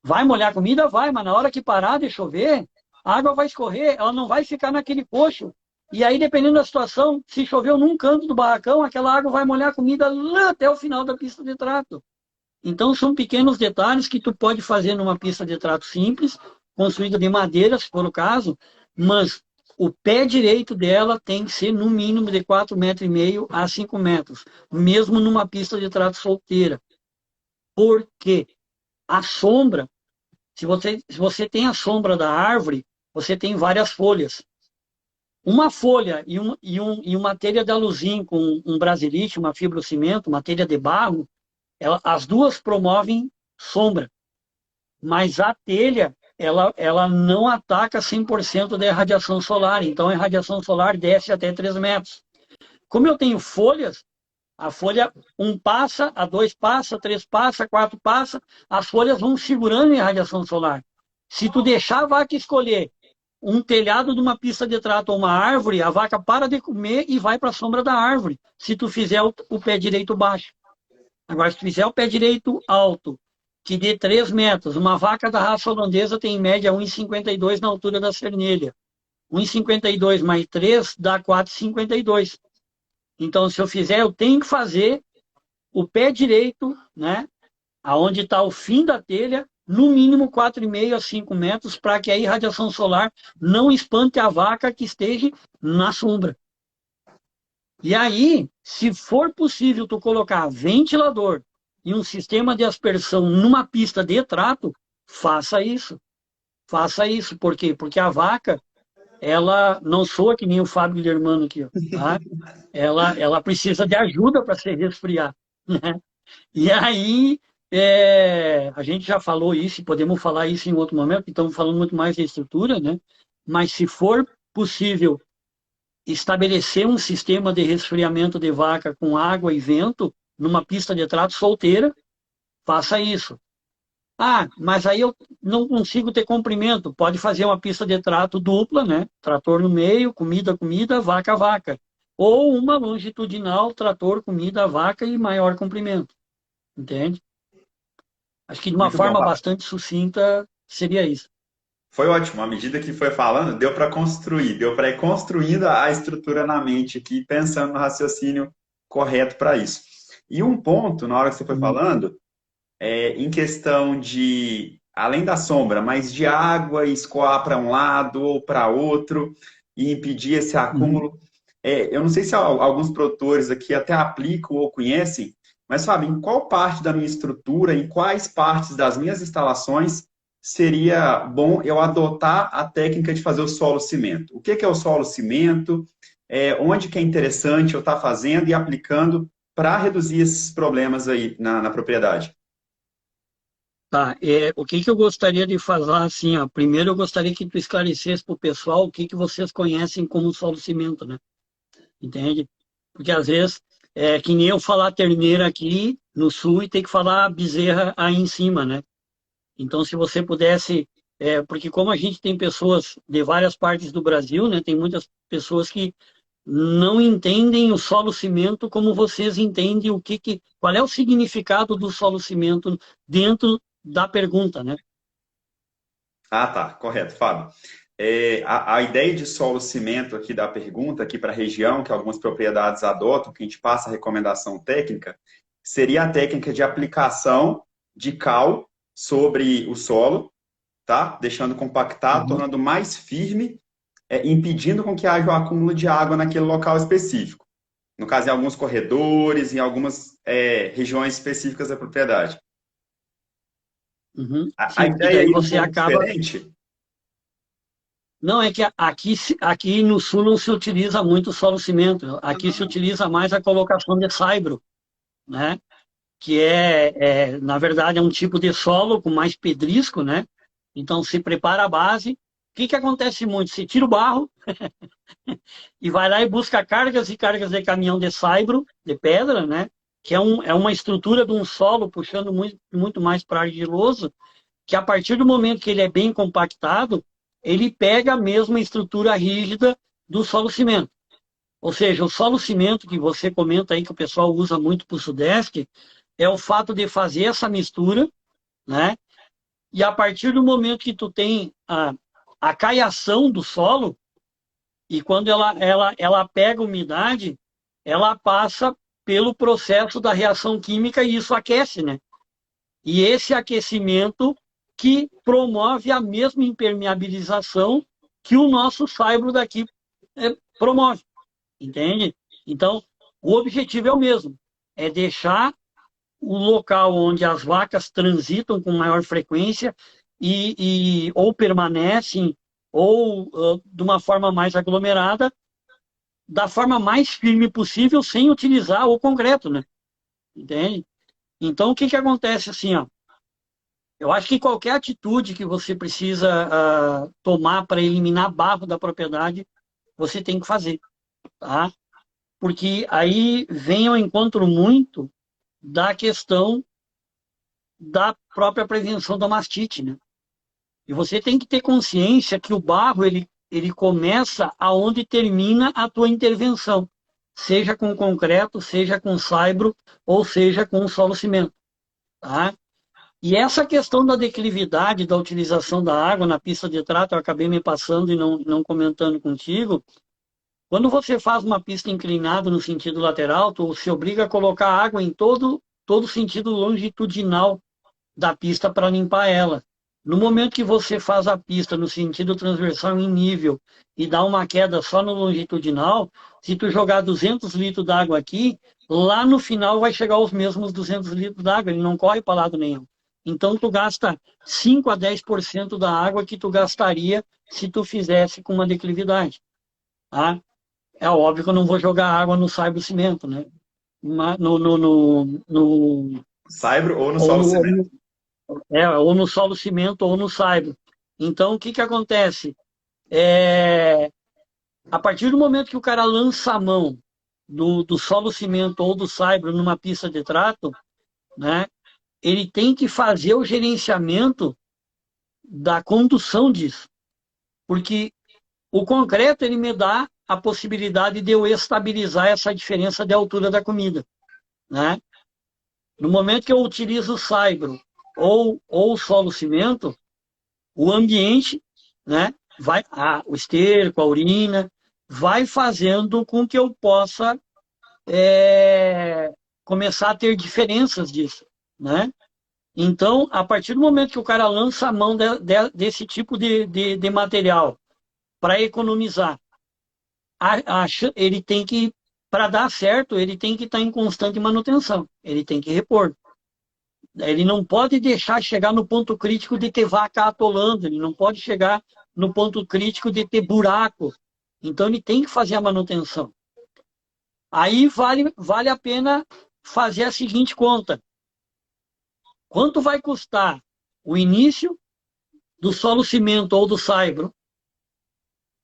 vai molhar a comida? Vai, mas na hora que parar de chover, a água vai escorrer, ela não vai ficar naquele coxo. E aí, dependendo da situação, se choveu num canto do barracão, aquela água vai molhar a comida lá até o final da pista de trato. Então, são pequenos detalhes que tu pode fazer numa pista de trato simples, construída de madeira, se for o caso, mas o pé direito dela tem que ser no mínimo de 4,5 metros a 5 metros, mesmo numa pista de trato solteira. Porque a sombra, se você tem a sombra da árvore, você tem várias folhas. Uma folha e uma telha de aluzinho com um brasilite, uma fibrocimento, uma telha de barro, as duas promovem sombra. Mas a telha, ela não ataca 100% da irradiação solar. Então, a irradiação solar desce até 3 metros. Como eu tenho folhas, a folha 1 passa, a 2 passa, 3 passa, 4 passa, as folhas vão segurando a irradiação solar. Se tu deixar a vaca escolher um telhado de uma pista de trato ou uma árvore, a vaca para de comer e vai para a sombra da árvore, se tu fizer o pé direito baixo. Agora, se tu fizer o pé direito alto, que dê 3 metros, uma vaca da raça holandesa tem em média 1,52 na altura da cernelha. 1,52 mais 3 dá 4,52. Então, se eu fizer, eu tenho que fazer o pé direito, né, aonde está o fim da telha, no mínimo 4,5 a 5 metros, para que a irradiação solar não espante a vaca que esteja na sombra. E aí, se for possível tu colocar ventilador e um sistema de aspersão numa pista de trato, faça isso. Faça isso. Por quê? Porque a vaca, ela não soa que nem o Fábio Guilhermano aqui, ó, tá? Ela precisa de ajuda para se resfriar, né? E aí, a gente já falou isso, e podemos falar isso em outro momento, que estamos falando muito mais de estrutura, né? Mas se for possível estabelecer um sistema de resfriamento de vaca com água e vento numa pista de trato solteira, faça isso. Ah, mas aí eu não consigo ter comprimento. Pode fazer uma pista de trato dupla, né? Trator no meio, comida, comida, vaca, vaca. Ou uma longitudinal, trator, comida, vaca e maior comprimento. Entende? Acho que de uma Muito bom, forma Fábio. bastante sucinta seria isso. Foi ótimo. À medida que foi falando, deu para construir, deu para ir construindo a estrutura na mente aqui, pensando no raciocínio correto para isso. E um ponto, na hora que você foi Uhum, falando, em questão de, além da sombra, mas de água escoar para um lado ou para outro e impedir esse uhum. acúmulo. Eu não sei se alguns produtores aqui até aplicam ou conhecem, mas sabe, em qual parte da minha estrutura, em quais partes das minhas instalações seria bom eu adotar a técnica de fazer o solo cimento? O que é o solo cimento? Onde que é interessante eu estar fazendo e aplicando para reduzir esses problemas aí na propriedade? Tá, o que que eu gostaria de fazer assim, ó, primeiro eu gostaria que tu esclarecesse para o pessoal o que que vocês conhecem como solo cimento, né? Entende? Porque às vezes é que nem eu falar terneira aqui no sul e ter que falar bezerra aí em cima, né? Então se você pudesse, porque como a gente tem pessoas de várias partes do Brasil, né? Tem muitas pessoas que não entendem o solo cimento como vocês entendem qual é o significado do solo cimento dentro da pergunta, né? Ah, tá, correto, Fábio. A ideia de solo cimento aqui da pergunta, aqui para a região, que algumas propriedades adotam, que a gente passa a recomendação técnica, seria a técnica de aplicação de cal sobre o solo, tá? Deixando compactado, Uhum, tornando mais firme, impedindo com que haja o acúmulo de água naquele local específico. No caso, em alguns corredores, em algumas regiões específicas da propriedade. uhum. A Sim, porque ideia daí aí é um você pouco acaba. diferente. Não, é que aqui no sul não se utiliza muito solo cimento. Aqui se utiliza mais a colocação de saibro, né? Que na verdade, é um tipo de solo com mais pedrisco, né? Então se prepara a base. O que que acontece muito? Se tira o barro e vai lá e busca cargas e cargas de caminhão de saibro, de pedra, né? Que é uma estrutura de um solo puxando muito, muito mais para argiloso, que a partir do momento que ele é bem compactado, ele pega a mesma estrutura rígida do solo cimento. Ou seja, o solo cimento que você comenta aí que o pessoal usa muito para o Sudeste, é o fato de fazer essa mistura, né? E a partir do momento que tu tem a caiação do solo, e quando ela pega umidade, ela passa pelo processo da reação química e isso aquece, né? E esse aquecimento que promove a mesma impermeabilização que o nosso saibro daqui promove, entende? Então, o objetivo é o mesmo, é deixar o local onde as vacas transitam com maior frequência ou permanecem ou de uma forma mais aglomerada, da forma mais firme possível, sem utilizar o concreto, né? Entende? Então, o que que acontece assim, ó? Eu acho que qualquer atitude que você precisa tomar para eliminar barro da propriedade, você tem que fazer, tá? Porque aí vem ao encontro muito da questão da própria prevenção da mastite, né? E você tem que ter consciência que o barro ele começa aonde termina a tua intervenção, seja com concreto, seja com saibro ou seja com solo cimento, tá? E essa questão da declividade da utilização da água na pista de trato, eu acabei me passando e não comentando contigo. Quando você faz uma pista inclinada no sentido lateral, tu se obriga a colocar água em todo sentido longitudinal da pista para limpar ela. No momento que você faz a pista no sentido transversal em nível e dá uma queda só no longitudinal, se tu jogar 200 litros d'água aqui, lá no final vai chegar aos mesmos 200 litros d'água, ele não corre para lado nenhum. Então, tu gasta 5 a 10% da água que tu gastaria se tu fizesse com uma declividade. Tá? É óbvio que eu não vou jogar água no saibro-cimento, né? Saibro ou no Ou solo no, ou cimento? no- ou no solo cimento ou no saibro. Então, o que que acontece? É, a partir do momento que o cara lança a mão do solo cimento ou do saibro numa pista de trato, né, ele tem que fazer o gerenciamento da condução disso. Porque o concreto ele me dá a possibilidade de eu estabilizar essa diferença de altura da comida, né? No momento que eu utilizo o saibro ou o solo cimento, o ambiente, né, o esterco, a urina, vai fazendo com que eu possa começar a ter diferenças disso, né? Então, a partir do momento que o cara lança a mão desse tipo de material para economizar, ele tem que, para dar certo, ele tem que estar em constante manutenção, ele tem que repor. Ele não pode deixar chegar no ponto crítico de ter vaca atolando, ele não pode chegar no ponto crítico de ter buraco. Então, ele tem que fazer a manutenção. Aí vale a pena fazer a seguinte conta. Quanto vai custar o início do solo cimento ou do saibro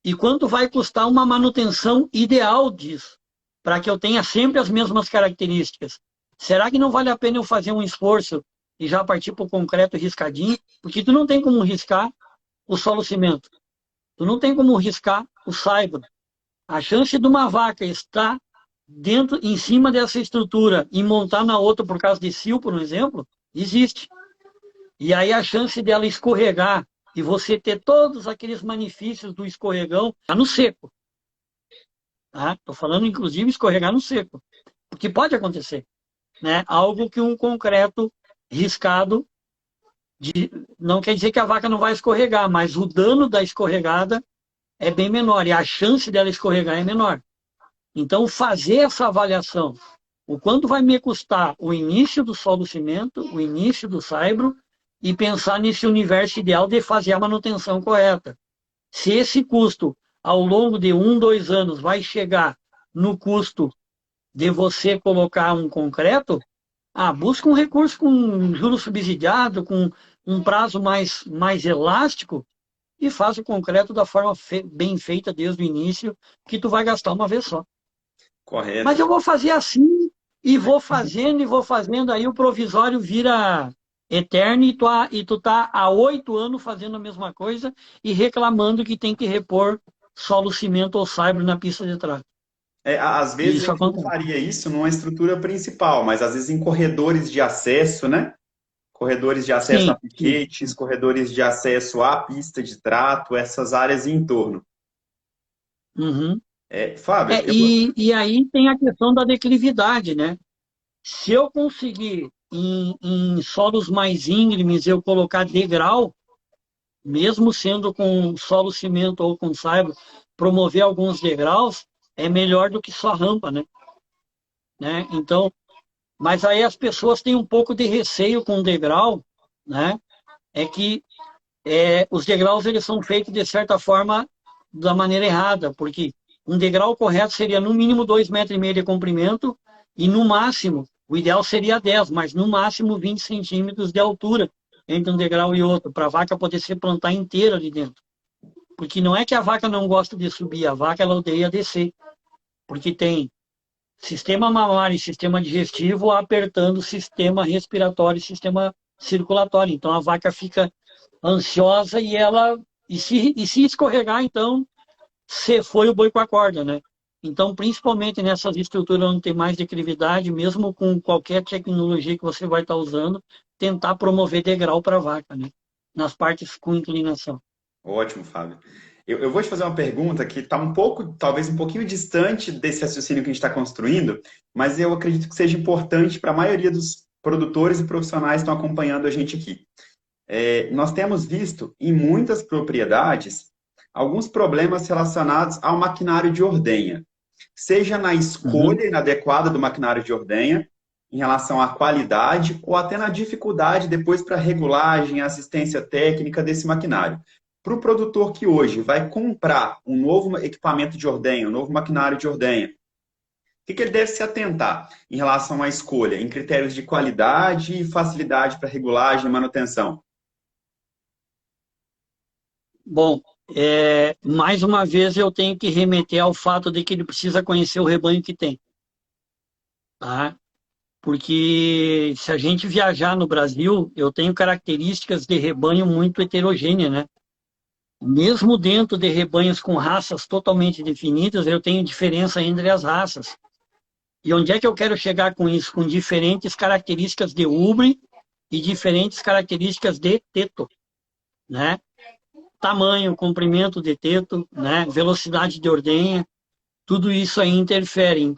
e quanto vai custar uma manutenção ideal disso, para que eu tenha sempre as mesmas características? Será que não vale a pena eu fazer um esforço e já partir para o concreto riscadinho? Porque tu não tem como riscar o solo cimento. Tu não tem como riscar o saibro. A chance de uma vaca estar em cima dessa estrutura e montar na outra por causa de cio, por exemplo, existe. E aí a chance dela escorregar e você ter todos aqueles malefícios do escorregão tá no seco. Tá? Tô falando, inclusive, escorregar no seco. Porque pode acontecer. Né? Algo que um concreto riscado não quer dizer que a vaca não vai escorregar, mas o dano da escorregada é bem menor e a chance dela escorregar é menor. Então, fazer essa avaliação, o quanto vai me custar o início do solo cimento, o início do saibro, e pensar nesse universo ideal de fazer a manutenção correta. Se esse custo, ao longo de 1, 2 anos, vai chegar no custo de você colocar um concreto, busca um recurso com juros subsidiado, com um prazo mais elástico, e faz o concreto da forma bem feita desde o início, que tu vai gastar uma vez só. Mas Correto. eu vou fazer assim, e vou fazendo, aí o provisório vira eterno e tu tá há 8 anos fazendo a mesma coisa e reclamando que tem que repor solo, cimento ou saibro na pista de trato. Às E vezes a isso gente não acontece. faria isso numa estrutura principal, mas às vezes em corredores de acesso, né? Corredores de acesso a Sim, sim. piquetes, corredores de acesso à pista de trato, essas áreas em torno. Uhum. Fábio, E aí tem a questão da declividade, né? Se eu conseguir em solos mais íngremes eu colocar degrau, mesmo sendo com solo cimento ou com saibro, promover alguns degraus é melhor do que só rampa, né? Então, mas aí as pessoas têm um pouco de receio com o degrau, né? É que os degraus eles são feitos de certa forma da maneira errada, porque um degrau correto seria no mínimo 2,5 metros de comprimento e no máximo, o ideal seria 10, mas no máximo 20 centímetros de altura entre um degrau e outro, para a vaca poder se plantar inteira ali dentro. Porque não é que a vaca não gosta de subir, a vaca ela odeia descer, porque tem sistema mamário e sistema digestivo apertando o sistema respiratório e sistema circulatório. Então a vaca fica ansiosa e se escorregar, então se foi o boi com a corda, né? Então, principalmente nessas estruturas onde tem mais declividade, mesmo com qualquer tecnologia que você vai estar usando, tentar promover degrau para a vaca, né? Nas partes com inclinação. ótimo, Fábio. Eu vou te fazer uma pergunta que está um pouco, talvez um pouquinho distante desse raciocínio que a gente está construindo, mas eu acredito que seja importante para a maioria dos produtores e profissionais que estão acompanhando a gente aqui. Nós temos visto em muitas propriedades alguns problemas relacionados ao maquinário de ordenha, seja na Uhum, escolha inadequada do maquinário de ordenha, em relação à qualidade ou até na dificuldade depois para regulagem, assistência técnica desse maquinário. Para o produtor que hoje vai comprar um novo equipamento de ordenha, um novo maquinário de ordenha, o que ele deve se atentar em relação à escolha, em critérios de qualidade e facilidade para regulagem e manutenção? Bom, mais uma vez eu tenho que remeter ao fato de que ele precisa conhecer o rebanho que tem, tá? Porque se a gente viajar no Brasil, eu tenho características de rebanho muito heterogêneas, né? Mesmo dentro de rebanhos com raças totalmente definidas, eu tenho diferença entre as raças. E onde é que eu quero chegar com isso? Com diferentes características de ubre e diferentes características de teto, né? Tamanho, comprimento de teto, né? Velocidade de ordenha, tudo isso aí interfere.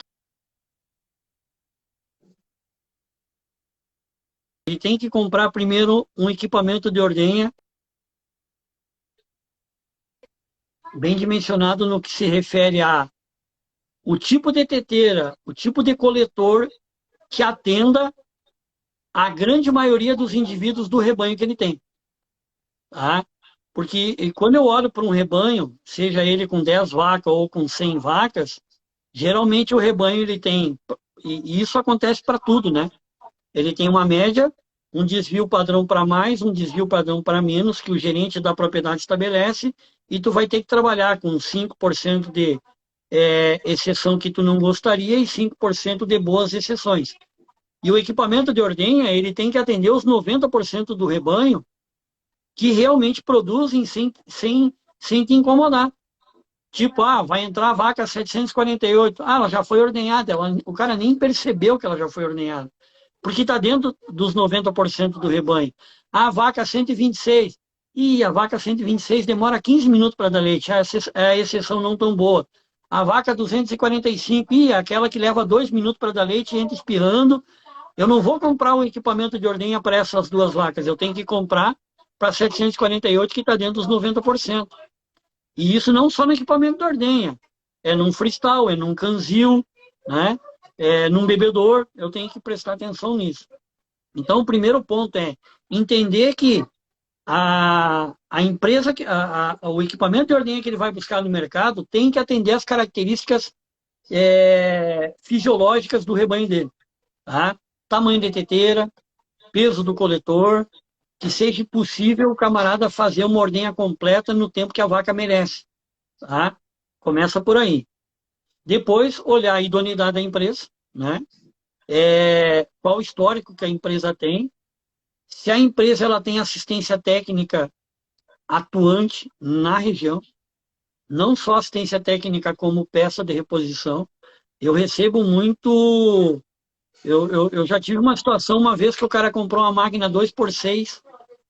Ele tem que comprar primeiro um equipamento de ordenha bem dimensionado no que se refere a o tipo de teteira, o tipo de coletor que atenda a grande maioria dos indivíduos do rebanho que ele tem. Tá? Porque quando eu olho para um rebanho, seja ele com 10 vacas ou com 100 vacas, geralmente o rebanho ele tem, e isso acontece para tudo, né? Ele tem uma média, um desvio padrão para mais, um desvio padrão para menos, que o gerente da propriedade estabelece, e tu vai ter que trabalhar com 5% de exceção que tu não gostaria e 5% de boas exceções. E o equipamento de ordenha, ele tem que atender os 90% do rebanho que realmente produzem sem te incomodar. Tipo, vai entrar a vaca 748. Ela já foi ordenhada. O cara nem percebeu que ela já foi ordenhada. Porque está dentro dos 90% do rebanho. A vaca 126. A vaca 126 demora 15 minutos para dar leite. É a exceção não tão boa. A vaca 245. Aquela que leva 2 minutos para dar leite e entra espirrando. Eu não vou comprar um equipamento de ordenha para essas duas vacas. Eu tenho que comprar para 748, que está dentro dos 90%. E isso não só no equipamento de ordenha. É num freestyle, é num canzil, né? Num bebedor. Eu tenho que prestar atenção nisso. Então, o primeiro ponto é entender que a empresa, o equipamento de ordenha que ele vai buscar no mercado tem que atender as características fisiológicas do rebanho dele. Tá? Tamanho de teteira, peso do coletor, que seja possível o camarada fazer uma ordenha completa no tempo que a vaca merece. Tá? Começa por aí. Depois, olhar a idoneidade da empresa, né? Qual o histórico que a empresa tem, se a empresa ela tem assistência técnica atuante na região, não só assistência técnica como peça de reposição. Eu recebo muito... Eu já tive uma situação uma vez que o cara comprou uma máquina 2x6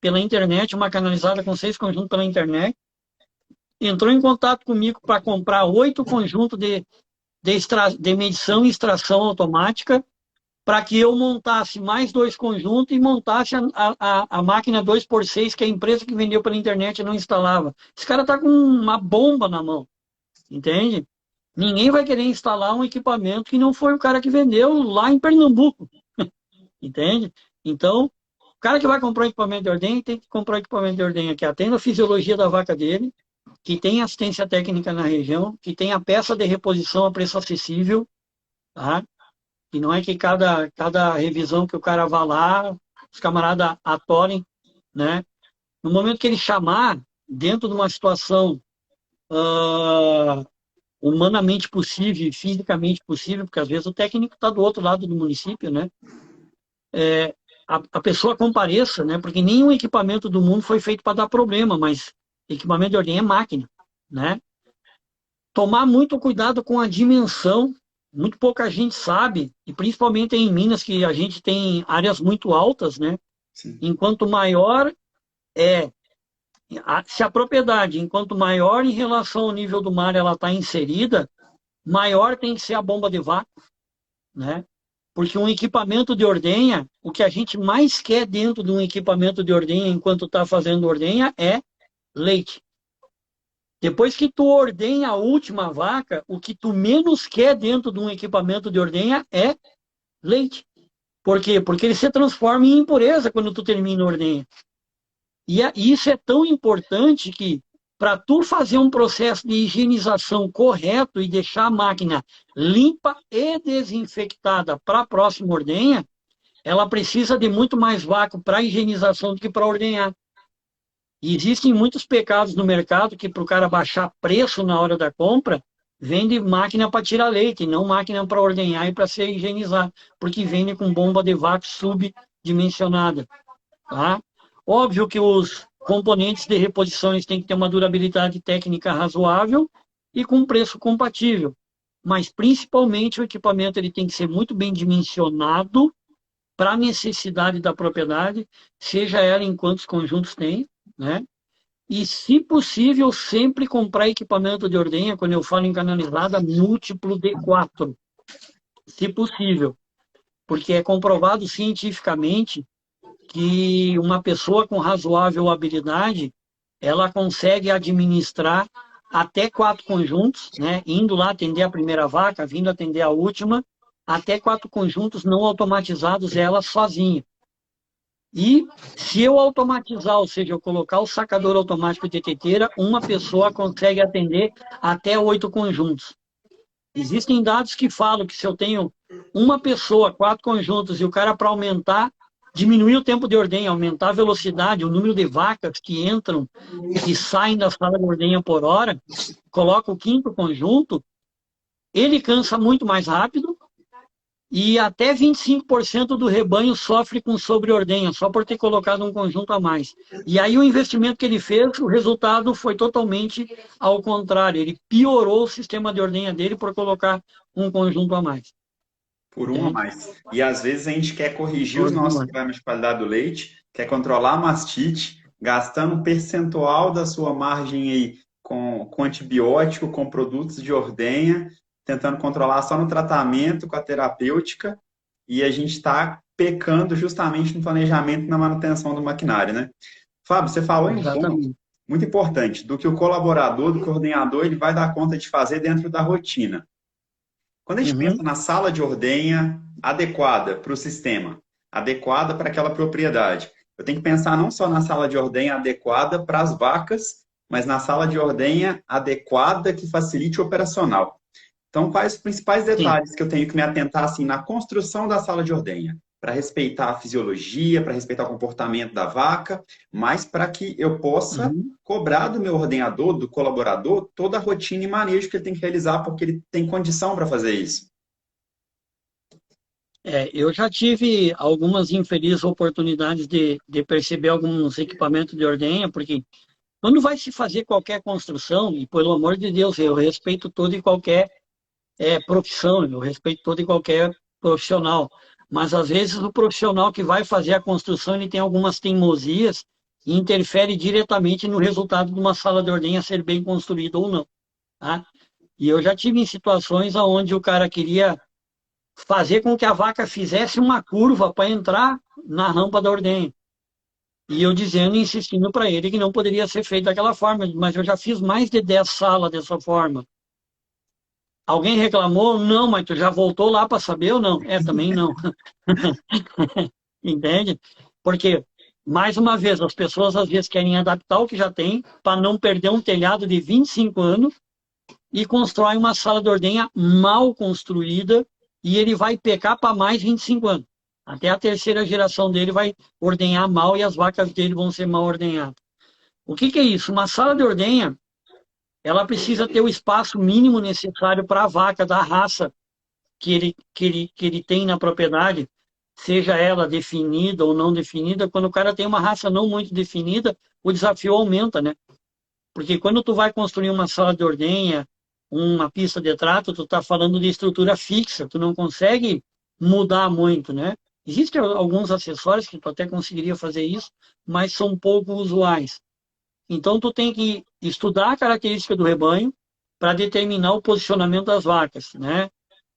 pela internet, uma canalizada com 6 conjuntos pela internet, entrou em contato comigo para comprar 8 conjuntos de medição e extração automática, para que eu montasse mais 2 conjuntos e montasse a máquina 2x6 que a empresa que vendeu pela internet não instalava. Esse cara está com uma bomba na mão, entende? Ninguém vai querer instalar um equipamento que não foi o cara que vendeu lá em Pernambuco, entende? Então, o cara que vai comprar um equipamento de ordenha tem que comprar um equipamento de ordenha que atenda a fisiologia da vaca dele, que tem assistência técnica na região, que tem a peça de reposição a preço acessível, tá? E não é que cada revisão que o cara vá lá, os camaradas atorem, né? No momento que ele chamar, dentro de uma situação humanamente possível e fisicamente possível, porque às vezes o técnico está do outro lado do município, né? A pessoa compareça, né? Porque nenhum equipamento do mundo foi feito para dar problema, mas equipamento de ordenha é máquina, né? Tomar muito cuidado com a dimensão. Muito pouca gente sabe, e principalmente em Minas, que a gente tem áreas muito altas, né? Sim. Enquanto maior se a propriedade, enquanto maior em relação ao nível do mar ela está inserida, maior tem que ser a bomba de vácuo, né? Porque um equipamento de ordenha, o que a gente mais quer dentro de um equipamento de ordenha enquanto está fazendo ordenha é leite. Depois que tu ordenha a última vaca, o que tu menos quer dentro de um equipamento de ordenha é leite. Por quê? Porque ele se transforma em impureza quando tu termina a ordenha. Isso é tão importante que, para tu fazer um processo de higienização correto e deixar a máquina limpa e desinfectada para a próxima ordenha, ela precisa de muito mais vácuo para higienização do que para ordenhar. E existem muitos pecados no mercado que, para o cara baixar preço na hora da compra, vende máquina para tirar leite, não máquina para ordenhar e para ser higienizado, porque vende com bomba de vácuo subdimensionada. Tá? Óbvio que os componentes de reposição têm que ter uma durabilidade técnica razoável e com preço compatível. Mas, principalmente, o equipamento ele tem que ser muito bem dimensionado para a necessidade da propriedade, seja ela em quantos conjuntos tem, né? E, se possível, sempre comprar equipamento de ordenha, quando eu falo em canalizada, múltiplo de 4, se possível. Porque é comprovado cientificamente que uma pessoa com razoável habilidade, ela consegue administrar até 4 conjuntos, né? Indo lá atender a primeira vaca, vindo atender a última, até 4 conjuntos não automatizados, ela sozinha. E se eu automatizar, ou seja, eu colocar o sacador automático de teteira, uma pessoa consegue atender até 8 conjuntos. Existem dados que falam que se eu tenho uma pessoa, 4 conjuntos, e o cara para aumentar, diminuir o tempo de ordenha, aumentar a velocidade, o número de vacas que entram e saem da sala de ordenha por hora, coloca o 5º conjunto, ele cansa muito mais rápido, e até 25% do rebanho sofre com sobreordenha, só por ter colocado um conjunto a mais. E aí o investimento que ele fez, o resultado foi totalmente ao contrário. Ele piorou o sistema de ordenha dele por colocar um conjunto a mais. Por um a Entende? mais. E às vezes a gente quer corrigir os Por um nossos a problemas de qualidade do leite, quer controlar a mastite, gastando um percentual da sua margem aí com antibiótico, com produtos de ordenha, tentando controlar só no tratamento, com a terapêutica, e a gente está pecando justamente no planejamento e na manutenção do maquinário, né? Fábio, você falou em um ponto Exatamente. muito importante, do que o colaborador, do coordenador, ele vai dar conta de fazer dentro da rotina. Quando a gente pensa Uhum. na sala de ordenha adequada para o sistema, adequada para aquela propriedade, eu tenho que pensar não só na sala de ordenha adequada para as vacas, mas na sala de ordenha adequada que facilite o operacional. Então, quais os principais Sim. detalhes que eu tenho que me atentar assim na construção da sala de ordenha? Para respeitar a fisiologia, para respeitar o comportamento da vaca, mas para que eu possa Uhum. cobrar do meu ordenador, do colaborador, toda a rotina e manejo que ele tem que realizar, porque ele tem condição para fazer isso. Eu já tive algumas infelizes oportunidades de perceber alguns equipamentos de ordenha, porque quando vai se fazer qualquer construção, e pelo amor de Deus, eu respeito toda e qualquer profissão, eu respeito todo e qualquer profissional. Mas às vezes o profissional que vai fazer a construção, ele tem algumas teimosias e interfere diretamente no resultado de uma sala de ordenha ser bem construída ou não. Tá? E eu já tive em situações onde o cara queria fazer com que a vaca fizesse uma curva para entrar na rampa da ordenha. E eu dizendo, insistindo para ele que não poderia ser feito daquela forma, mas eu já fiz mais de 10 salas dessa forma. Alguém reclamou? Não, mas tu já voltou lá para saber ou não? Também não. Entende? Porque, mais uma vez, as pessoas às vezes querem adaptar o que já tem para não perder um telhado de 25 anos e constrói uma sala de ordenha mal construída e ele vai pecar para mais 25 anos. Até a terceira geração dele vai ordenhar mal e as vacas dele vão ser mal ordenhadas. O que é isso? Uma sala de ordenha, ela precisa ter o espaço mínimo necessário para a vaca da raça que ele tem na propriedade, seja ela definida ou não definida. Quando o cara tem uma raça não muito definida, o desafio aumenta, né? Porque quando tu vai construir uma sala de ordenha, uma pista de trato, tu está falando de estrutura fixa, tu não consegue mudar muito, né? Existem alguns acessórios que tu até conseguiria fazer isso, mas são pouco usuais. Então tu tem que estudar a característica do rebanho para determinar o posicionamento das vacas, né?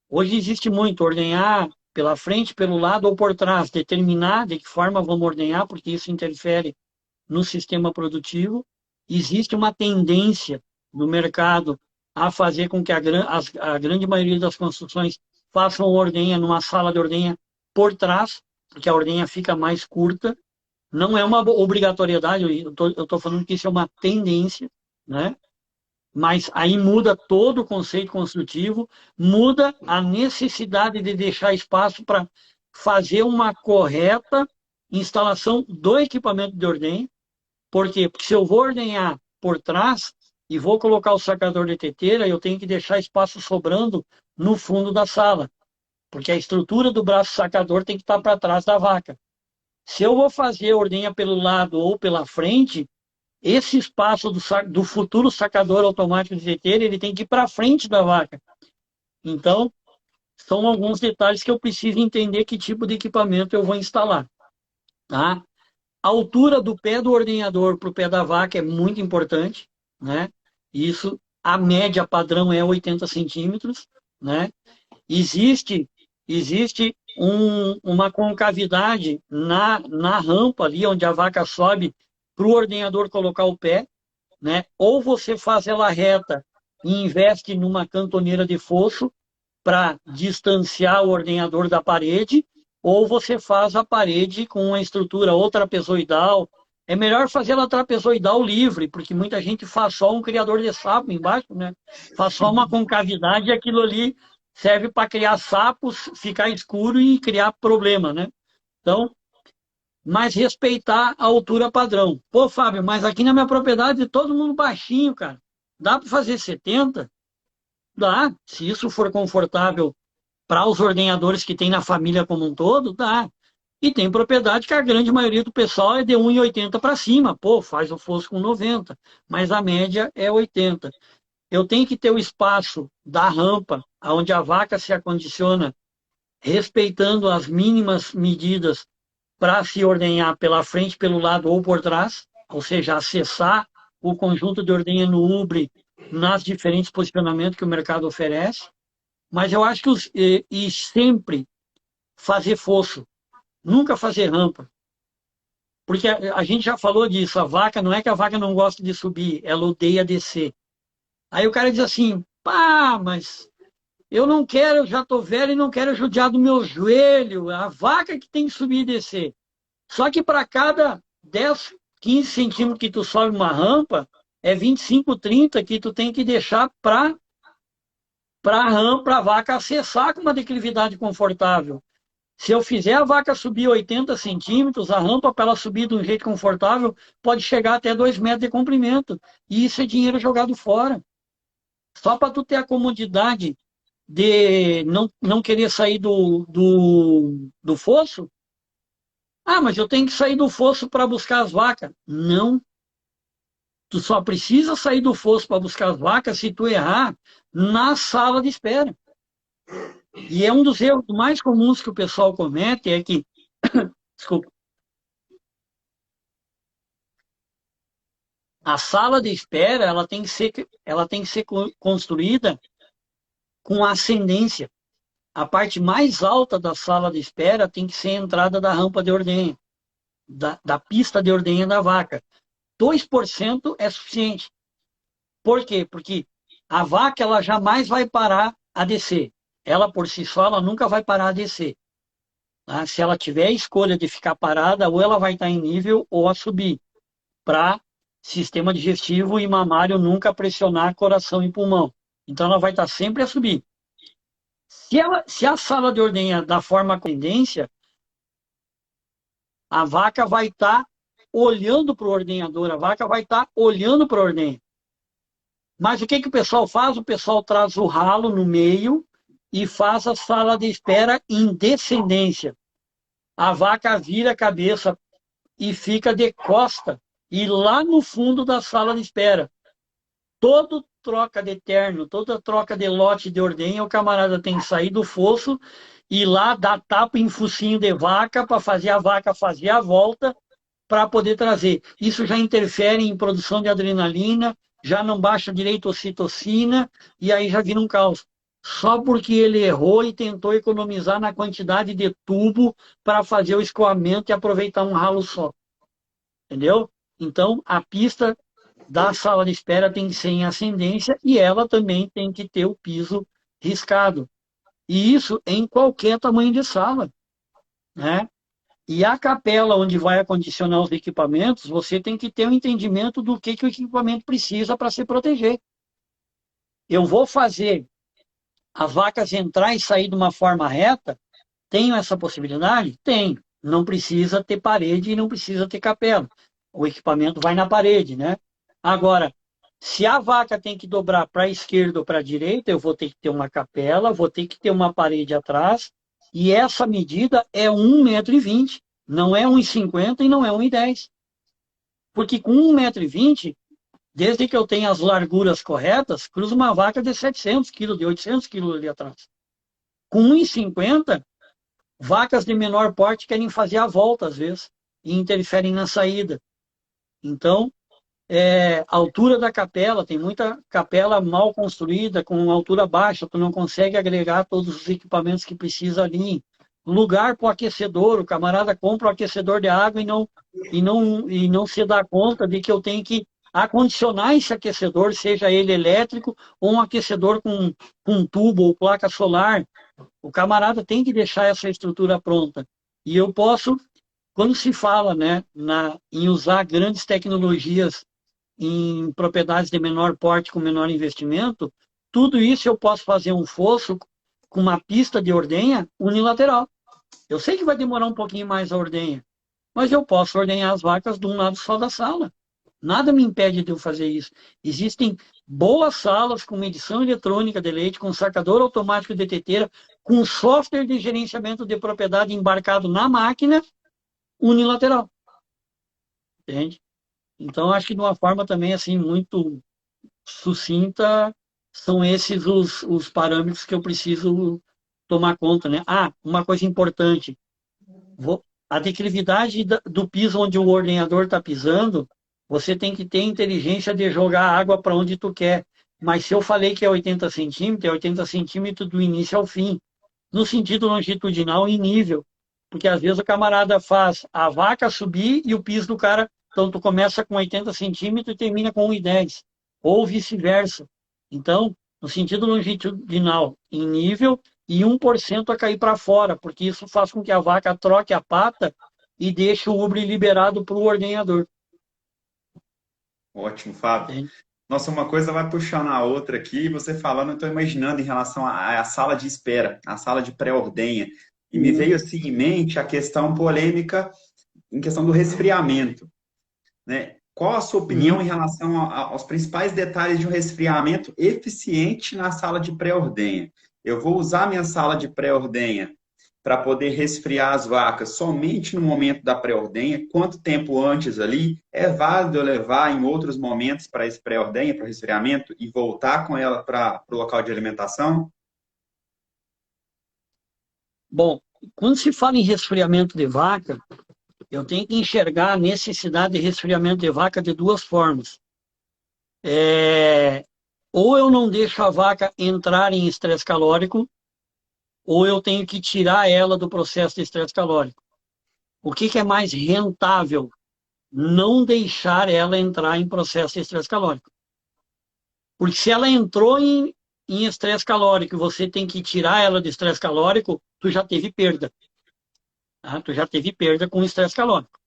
Hoje existe muito ordenhar pela frente, pelo lado ou por trás, determinar de que forma vamos ordenhar, porque isso interfere no sistema produtivo. Existe uma tendência no mercado a fazer com que a grande maioria das construções façam ordenha numa sala de ordenha por trás, porque a ordenha fica mais curta. Não é uma obrigatoriedade, eu estou falando que isso é uma tendência, né? Mas aí muda todo o conceito construtivo, muda a necessidade de deixar espaço para fazer uma correta instalação do equipamento de ordenha. Por quê? Porque se eu vou ordenhar por trás e vou colocar o sacador de teteira, eu tenho que deixar espaço sobrando no fundo da sala, porque a estrutura do braço sacador tem que estar para trás da vaca. Se eu vou fazer ordenha pelo lado ou pela frente, esse espaço do futuro sacador automático de teteira, ele tem que ir para frente da vaca. Então, são alguns detalhes que eu preciso entender que tipo de equipamento eu vou instalar. Tá? A altura do pé do ordenhador para o pé da vaca é muito importante, né? Isso, a média padrão é 80 centímetros, né? Existe uma concavidade na rampa ali, onde a vaca sobe, para o ordenhador colocar o pé, né? Ou você faz ela reta e investe numa cantoneira de fosso para distanciar o ordenhador da parede, ou você faz a parede com uma estrutura ou trapezoidal. É melhor fazer ela trapezoidal livre, porque muita gente faz só um criador de sapo embaixo, né? Faz só uma concavidade e aquilo ali serve para criar sapos, ficar escuro e criar problema, né? Então, mas respeitar a altura padrão. Pô, Fábio, mas aqui na minha propriedade todo mundo baixinho, cara. Dá para fazer 70? Dá. Se isso for confortável para os ordenhadores que tem na família como um todo, dá. E tem propriedade que a grande maioria do pessoal é de 1,80 para cima. Pô, faz o fosso com 90, mas a média é 80. Eu tenho que ter o espaço da rampa, onde a vaca se acondiciona, respeitando as mínimas medidas para se ordenhar pela frente, pelo lado ou por trás, ou seja, acessar o conjunto de ordenha no ubre nas diferentes posicionamentos que o mercado oferece. Mas eu acho que e sempre fazer fosso, nunca fazer rampa. Porque a gente já falou disso, a vaca, não é que a vaca não gosta de subir, ela odeia descer. Aí o cara diz assim, pá, mas eu não quero, eu já estou velho e não quero judiar do meu joelho, a vaca que tem que subir e descer. Só que para cada 10, 15 centímetros que tu sobe uma rampa, é 25, 30 que tu tem que deixar para a vaca acessar com uma declividade confortável. Se eu fizer a vaca subir 80 centímetros, a rampa para ela subir de um jeito confortável pode chegar até 2 metros de comprimento. E isso é dinheiro jogado fora. Só para tu ter a comodidade de não querer sair do fosso. Ah, mas eu tenho que sair do fosso para buscar as vacas. Não. Tu só precisa sair do fosso para buscar as vacas se tu errar na sala de espera. E é um dos erros mais comuns que o pessoal comete, é que, desculpa, a sala de espera ela tem que ser construída com ascendência. A parte mais alta da sala de espera tem que ser a entrada da rampa de ordenha, da pista de ordenha da vaca. 2% é suficiente. Por quê? Porque a vaca ela jamais vai parar a descer. Ela por si só ela nunca vai parar a descer. Tá? Se ela tiver a escolha de ficar parada, ou ela vai estar em nível ou a subir, para sistema digestivo e mamário nunca pressionar coração e pulmão. Então ela vai estar sempre a subir. Se a sala de ordenha da forma com tendência, a vaca vai estar olhando para o ordenhador, a vaca vai estar olhando para a ordenha. Mas o que o pessoal faz? O pessoal traz o ralo no meio e faz a sala de espera em descendência. A vaca vira a cabeça e fica de costa. E lá no fundo da sala de espera, todo troca de terno, toda troca de lote de ordenha, o camarada tem que sair do fosso e lá dar tapa em focinho de vaca para fazer a vaca fazer a volta para poder trazer. Isso já interfere em produção de adrenalina, já não baixa direito a ocitocina e aí já vira um caos. Só porque ele errou e tentou economizar na quantidade de tubo para fazer o escoamento e aproveitar um ralo só. Entendeu? Então, a pista da sala de espera tem que ser em ascendência e ela também tem que ter o piso riscado. E isso em qualquer tamanho de sala. né? E a capela onde vai acondicionar os equipamentos, você tem que ter um entendimento do que o equipamento precisa para se proteger. Eu vou fazer as vacas entrar e sair de uma forma reta? Tenho essa possibilidade? Tenho. Não precisa ter parede e não precisa ter capela. O equipamento vai na parede, né? Agora, se a vaca tem que dobrar para a esquerda ou para a direita, eu vou ter que ter uma capela, vou ter que ter uma parede atrás, e essa medida é 1,20 m, não é 1,50 m e não é 1,10 m. Porque com 1,20 m, desde que eu tenha as larguras corretas, cruza uma vaca de 700 quilos, de 800 quilos ali atrás. Com 1,50 m, vacas de menor porte querem fazer a volta, às vezes, e interferem na saída. Então, a altura da capela, tem muita capela mal construída, com altura baixa, tu não consegue agregar todos os equipamentos que precisa ali. Lugar para o aquecedor, o camarada compra o aquecedor de água e não se dá conta de que eu tenho que acondicionar esse aquecedor, seja ele elétrico ou um aquecedor com tubo ou placa solar. O camarada tem que deixar essa estrutura pronta. E eu posso, quando se fala, né, em usar grandes tecnologias em propriedades de menor porte com menor investimento, tudo isso eu posso fazer um fosso com uma pista de ordenha unilateral. Eu sei que vai demorar um pouquinho mais a ordenha, mas eu posso ordenhar as vacas de um lado só da sala. Nada me impede de eu fazer isso. Existem boas salas com medição eletrônica de leite, com sacador automático de teteira, com software de gerenciamento de propriedade embarcado na máquina unilateral. Entende? Então, acho que de uma forma também assim muito sucinta, são esses os parâmetros que eu preciso tomar conta, né? Uma coisa importante, a declividade do piso onde o ordenhador está pisando, você tem que ter inteligência de jogar a água para onde tu quer. Mas se eu falei que é 80 centímetros, é 80 centímetros do início ao fim, no sentido longitudinal em nível. Porque às vezes o camarada faz a vaca subir e o piso do cara, então tu começa com 80 centímetros e termina com 1,10, ou vice-versa. Então, no sentido longitudinal em nível e 1% a cair para fora, porque isso faz com que a vaca troque a pata e deixe o ubre liberado para o ordenhador. Ótimo, Fábio. Entende? Nossa, uma coisa vai puxando a outra aqui, você falando, eu estou imaginando em relação à sala de espera, à sala de pré-ordenha. E me veio assim em mente a questão polêmica em questão do resfriamento, né? Qual a sua opinião em relação aos principais detalhes de um resfriamento eficiente na sala de pré-ordenha? Eu vou usar minha sala de pré-ordenha para poder resfriar as vacas somente no momento da pré-ordenha? Quanto tempo antes ali? É válido eu levar em outros momentos para esse pré-ordenha, para o resfriamento, e voltar com ela para o local de alimentação? Bom, quando se fala em resfriamento de vaca, eu tenho que enxergar a necessidade de resfriamento de vaca de duas formas. Ou eu não deixo a vaca entrar em estresse calórico, ou eu tenho que tirar ela do processo de estresse calórico. O que é mais rentável? Não deixar ela entrar em processo de estresse calórico. Porque se ela entrou em estresse calórico e você tem que tirar ela do estresse calórico, tu já teve perda. Tá? Tu já teve perda com estresse calórico.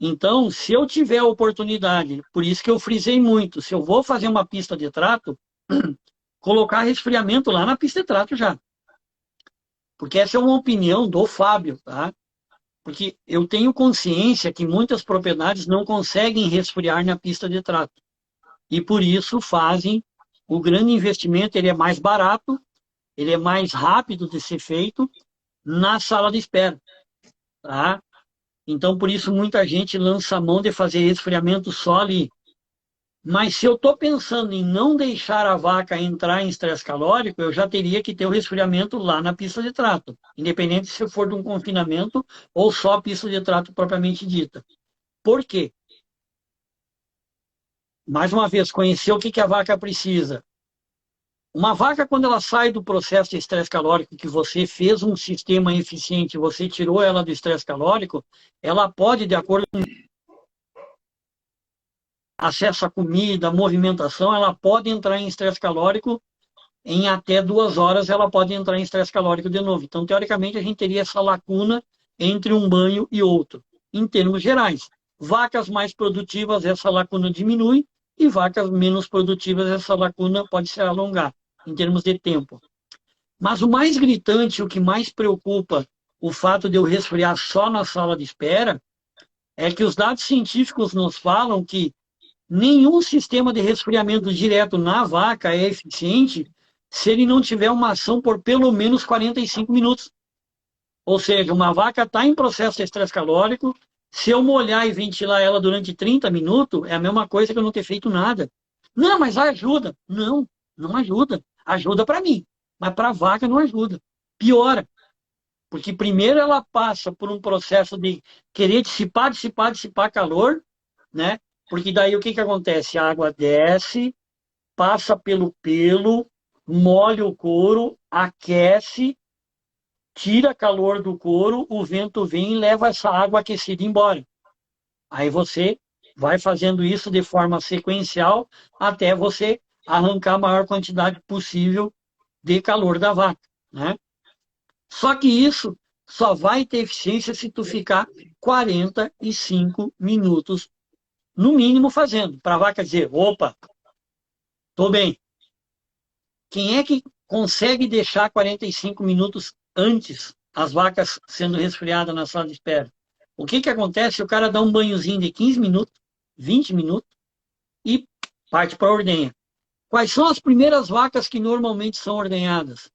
Então, se eu tiver a oportunidade, por isso que eu frisei muito, se eu vou fazer uma pista de trato, colocar resfriamento lá na pista de trato já. Porque essa é uma opinião do Fábio, tá? Porque eu tenho consciência que muitas propriedades não conseguem resfriar na pista de trato. E por isso fazem o grande investimento, ele é mais barato, ele é mais rápido de ser feito na sala de espera, tá? Então, por isso, muita gente lança a mão de fazer resfriamento só ali. Mas se eu estou pensando em não deixar a vaca entrar em estresse calórico, eu já teria que ter o resfriamento lá na pista de trato, independente se for de um confinamento ou só a pista de trato propriamente dita. Por quê? Mais uma vez, conhecer o que a vaca precisa. Uma vaca, quando ela sai do processo de estresse calórico, que você fez um sistema eficiente, você tirou ela do estresse calórico, ela pode, de acordo com acesso à comida, movimentação, ela pode entrar em estresse calórico, em até 2 horas ela pode entrar em estresse calórico de novo. Então, teoricamente, a gente teria essa lacuna entre um banho e outro, em termos gerais. Vacas mais produtivas, essa lacuna diminui, e vacas menos produtivas, essa lacuna pode se alongar, em termos de tempo. Mas o mais gritante, o que mais preocupa o fato de eu resfriar só na sala de espera, é que os dados científicos nos falam que nenhum sistema de resfriamento direto na vaca é eficiente se ele não tiver uma ação por pelo menos 45 minutos. Ou seja, uma vaca está em processo de estresse calórico, se eu molhar e ventilar ela durante 30 minutos, é a mesma coisa que eu não ter feito nada. Não, mas ajuda. Não, não ajuda. Ajuda para mim, mas para a vaca não ajuda. Piora. Porque primeiro ela passa por um processo de querer dissipar calor, né? Porque daí o que que acontece? A água desce, passa pelo pelo, molha o couro, aquece, tira calor do couro, o vento vem e leva essa água aquecida embora. Aí você vai fazendo isso de forma sequencial até você arrancar a maior quantidade possível de calor da vaca, né? Só que isso só vai ter eficiência se tu ficar 45 minutos, no mínimo, fazendo. Para a vaca dizer, opa, tô bem. Quem é que consegue deixar 45 minutos antes as vacas sendo resfriadas na sala de espera? O que que acontece? O cara dá um banhozinho de 15 minutos, 20 minutos e parte para a ordenha. Quais são as primeiras vacas que normalmente são ordenhadas?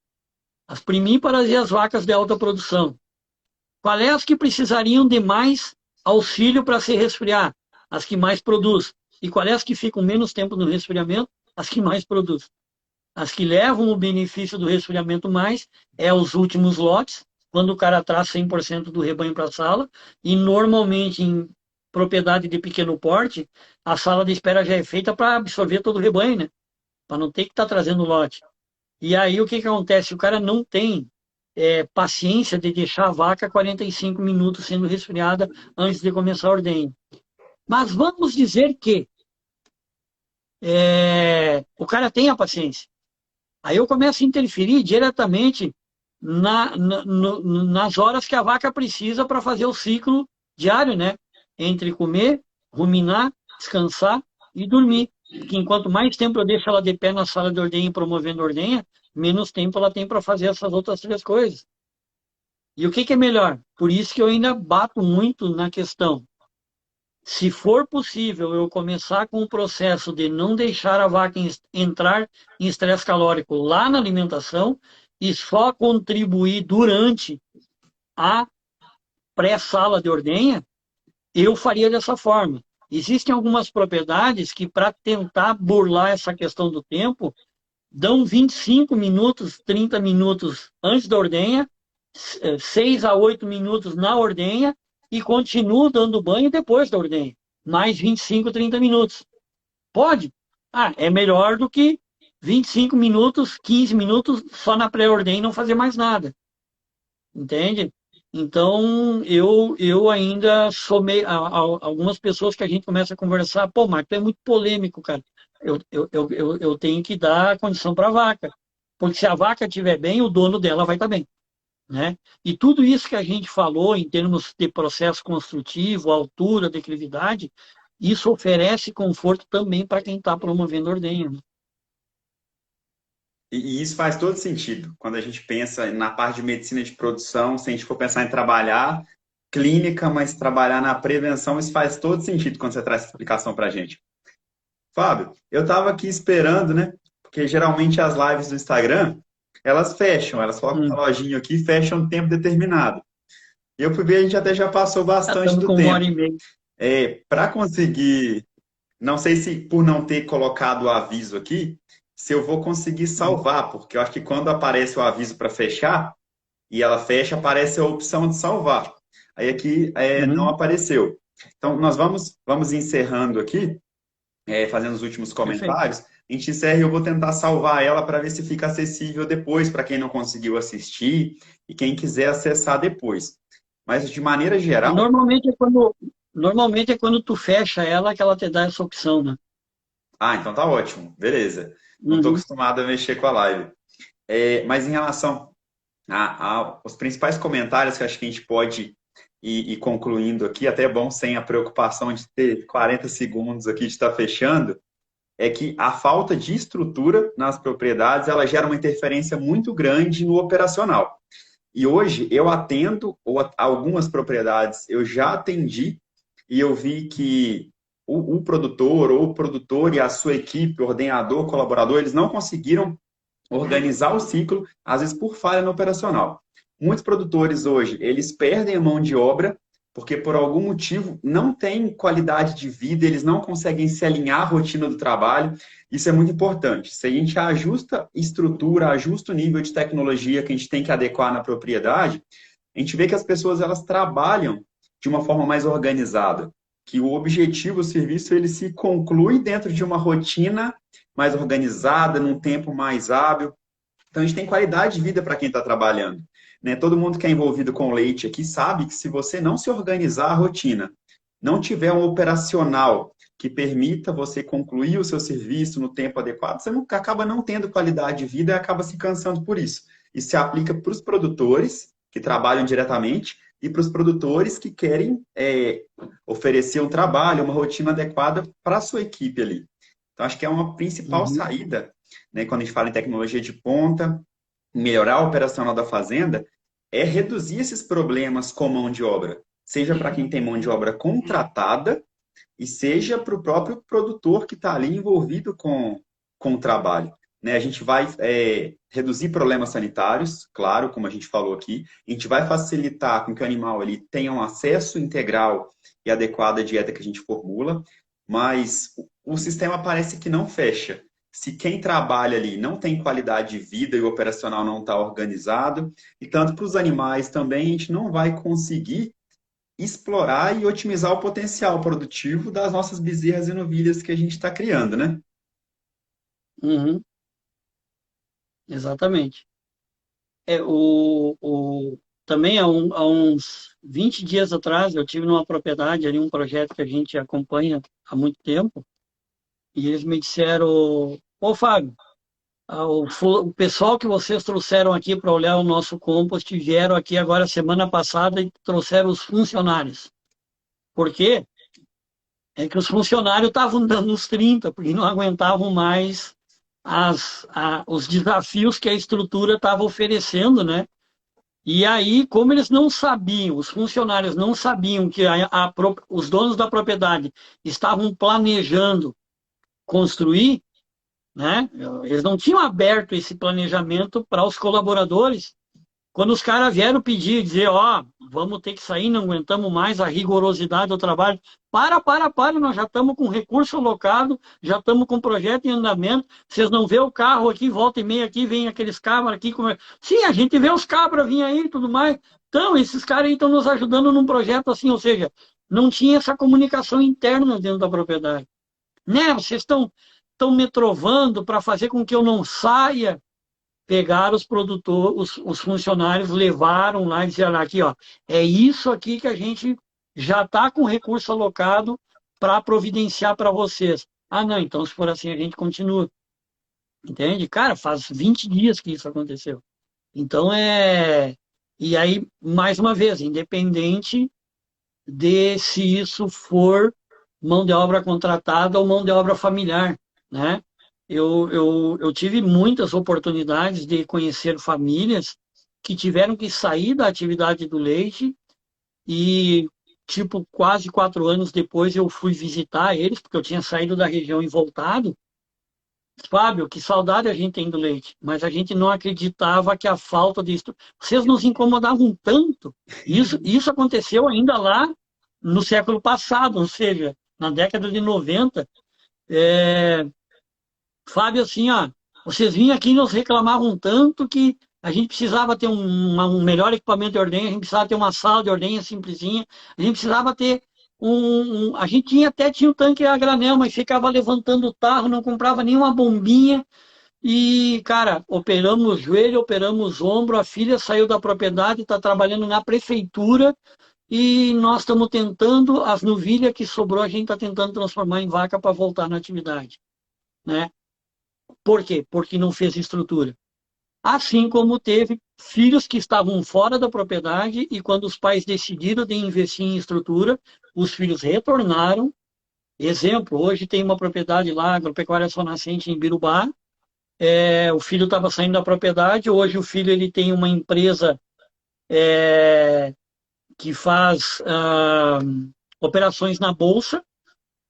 As primíparas e as vacas de alta produção. Qual é as que precisariam de mais auxílio para se resfriar? As que mais produzem. E qual é as que ficam menos tempo no resfriamento? As que mais produzem. As que levam o benefício do resfriamento mais é os últimos lotes, quando o cara traz 100% do rebanho para a sala, e normalmente em propriedade de pequeno porte, a sala de espera já é feita para absorver todo o rebanho, né? Para não ter que estar trazendo lote. E aí o que que acontece? O cara não tem paciência de deixar a vaca 45 minutos sendo resfriada antes de começar a ordenha. Mas vamos dizer que o cara tem a paciência. Aí eu começo a interferir diretamente nas horas que a vaca precisa para fazer o ciclo diário, né? Entre comer, ruminar, descansar e dormir. Porque enquanto mais tempo eu deixo ela de pé na sala de ordenha promovendo a ordenha, menos tempo ela tem para fazer essas outras três coisas. E o que que é melhor? Por isso que eu ainda bato muito na questão. Se for possível eu começar com o processo de não deixar a vaca entrar em estresse calórico lá na alimentação e só contribuir durante a pré-sala de ordenha, eu faria dessa forma. Existem algumas propriedades que, para tentar burlar essa questão do tempo, dão 25 minutos, 30 minutos antes da ordenha, 6 a 8 minutos na ordenha e continuo dando banho depois da ordenha. Mais 25, 30 minutos. Pode? Ah, é melhor do que 25 minutos, 15 minutos só na pré-ordenha e não fazer mais nada. Entende? Então, eu ainda sou meio. Algumas pessoas que a gente começa a conversar, pô, Marco, é muito polêmico, cara. Eu tenho que dar condição para a vaca. Porque se a vaca estiver bem, o dono dela vai estar bem. Né? E tudo isso que a gente falou em termos de processo construtivo, altura, declividade, isso oferece conforto também para quem está promovendo ordenha. Né? E isso faz todo sentido quando a gente pensa na parte de medicina de produção, se a gente for pensar em trabalhar clínica, mas trabalhar na prevenção, isso faz todo sentido quando você traz essa explicação para a gente. Fábio, eu estava aqui esperando, né? Porque geralmente as lives do Instagram, elas fecham, elas colocam um reloginho aqui e fecham um tempo determinado. E eu fui ver, a gente até já passou bastante Estamos do com 1 hora tempo. e meia. Para conseguir, não sei se por não ter colocado o aviso aqui, se eu vou conseguir salvar, porque eu acho que quando aparece o aviso para fechar, e ela fecha, aparece a opção de salvar. Aí aqui não apareceu. Então, nós vamos encerrando aqui, fazendo os últimos Perfeito. comentários. A gente encerra e eu vou tentar salvar ela para ver se fica acessível depois, para quem não conseguiu assistir e quem quiser acessar depois. Mas, de maneira E geral, normalmente é quando tu fecha ela que ela te dá essa opção, né? então tá ótimo, beleza. Não estou Uhum. acostumado a mexer com a live. Mas em relação aos principais comentários que acho que a gente pode e concluindo aqui, até é bom sem a preocupação de ter 40 segundos aqui de estar fechando, é que a falta de estrutura nas propriedades, ela gera uma interferência muito grande no operacional. E hoje eu atendo algumas propriedades, eu já atendi e eu vi que o produtor ou o produtor e a sua equipe, ordenador, colaborador, eles não conseguiram organizar o ciclo, às vezes por falha no operacional. Muitos produtores hoje, eles perdem a mão de obra porque por algum motivo não tem qualidade de vida, eles não conseguem se alinhar à rotina do trabalho. Isso é muito importante. Se a gente ajusta estrutura, ajusta o nível de tecnologia que a gente tem que adequar na propriedade, a gente vê que as pessoas elas trabalham de uma forma mais organizada, que o objetivo, o serviço, ele se conclui dentro de uma rotina mais organizada, num tempo mais hábil. Então, a gente tem qualidade de vida para quem está trabalhando. Né? Todo mundo que é envolvido com leite aqui sabe que se você não se organizar a rotina, não tiver um operacional que permita você concluir o seu serviço no tempo adequado, você não, acaba não tendo qualidade de vida e acaba se cansando por isso. Isso se aplica para os produtores que trabalham diretamente e para os produtores que querem oferecer um trabalho, uma rotina adequada para a sua equipe ali. Então, acho que é uma principal Uhum. saída, né, quando a gente fala em tecnologia de ponta, melhorar a operacional da fazenda, é reduzir esses problemas com mão de obra, seja para quem tem mão de obra contratada e seja para o próprio produtor que está ali envolvido com o trabalho. Né? A gente vai reduzir problemas sanitários, claro, como a gente falou aqui, a gente vai facilitar com que o animal ele tenha um acesso integral e adequado à dieta que a gente formula, mas o sistema parece que não fecha. Se quem trabalha ali não tem qualidade de vida e o operacional não está organizado, e tanto para os animais também, a gente não vai conseguir explorar e otimizar o potencial produtivo das nossas bezerras e novilhas que a gente está criando, né? Uhum. Exatamente. Também há uns 20 dias atrás, eu tive numa propriedade ali, um projeto que a gente acompanha há muito tempo, e eles me disseram, ô Fábio, o pessoal que vocês trouxeram aqui para olhar o nosso compost vieram aqui agora semana passada e trouxeram os funcionários. Por quê? É que os funcionários estavam dando uns 30, porque não aguentavam mais os desafios que a estrutura estava oferecendo, né? E aí, como eles não sabiam, os funcionários não sabiam que os donos da propriedade estavam planejando construir, né? Eles não tinham aberto esse planejamento para os colaboradores. Quando os caras vieram pedir, dizer, ó, vamos ter que sair, não aguentamos mais a rigorosidade do trabalho. Para, nós já estamos com recurso alocado, já estamos com projeto em andamento. Vocês não vê o carro aqui, volta e meia aqui, vem aqueles cabras aqui. Sim, a gente vê os cabras vir aí e tudo mais. Então, esses caras aí estão nos ajudando num projeto assim, ou seja, não tinha essa comunicação interna dentro da propriedade. Né? Vocês estão me trovando para fazer com que eu não saia. Pegaram os produtores, os funcionários, levaram lá e disseram aqui, ó, é isso aqui que a gente já está com recurso alocado para providenciar para vocês. Ah, não, então se for assim a gente continua. Entende? Cara, faz 20 dias que isso aconteceu. Então E aí, mais uma vez, independente de se isso for mão de obra contratada ou mão de obra familiar, né? Eu tive muitas oportunidades de conhecer famílias que tiveram que sair da atividade do leite e, tipo, quase 4 anos depois eu fui visitar eles, porque eu tinha saído da região e voltado. Fábio, que saudade a gente tem do leite, mas a gente não acreditava que a falta de vocês nos incomodavam tanto. Isso aconteceu ainda lá no século passado, ou seja, na década de 90. É, Fábio, assim, ó, vocês vinham aqui e nos reclamavam tanto que a gente precisava ter um melhor equipamento de ordenha, a gente precisava ter uma sala de ordenha simplesinha, a gente precisava ter a gente tinha um tanque a granel, mas ficava levantando o tarro, não comprava nenhuma bombinha. E, cara, operamos joelho, operamos ombro, a filha saiu da propriedade, está trabalhando na prefeitura e nós estamos tentando, as novilhas que sobrou, a gente está tentando transformar em vaca para voltar na atividade, né? Por quê? Porque não fez estrutura. assim como teve filhos que estavam fora da propriedade e quando os pais decidiram de investir em estrutura, os filhos retornaram. Exemplo, hoje tem uma propriedade lá, agropecuária Só Nascente em Birubá. O filho estava saindo da propriedade, hoje o filho ele tem uma empresa que faz operações na bolsa,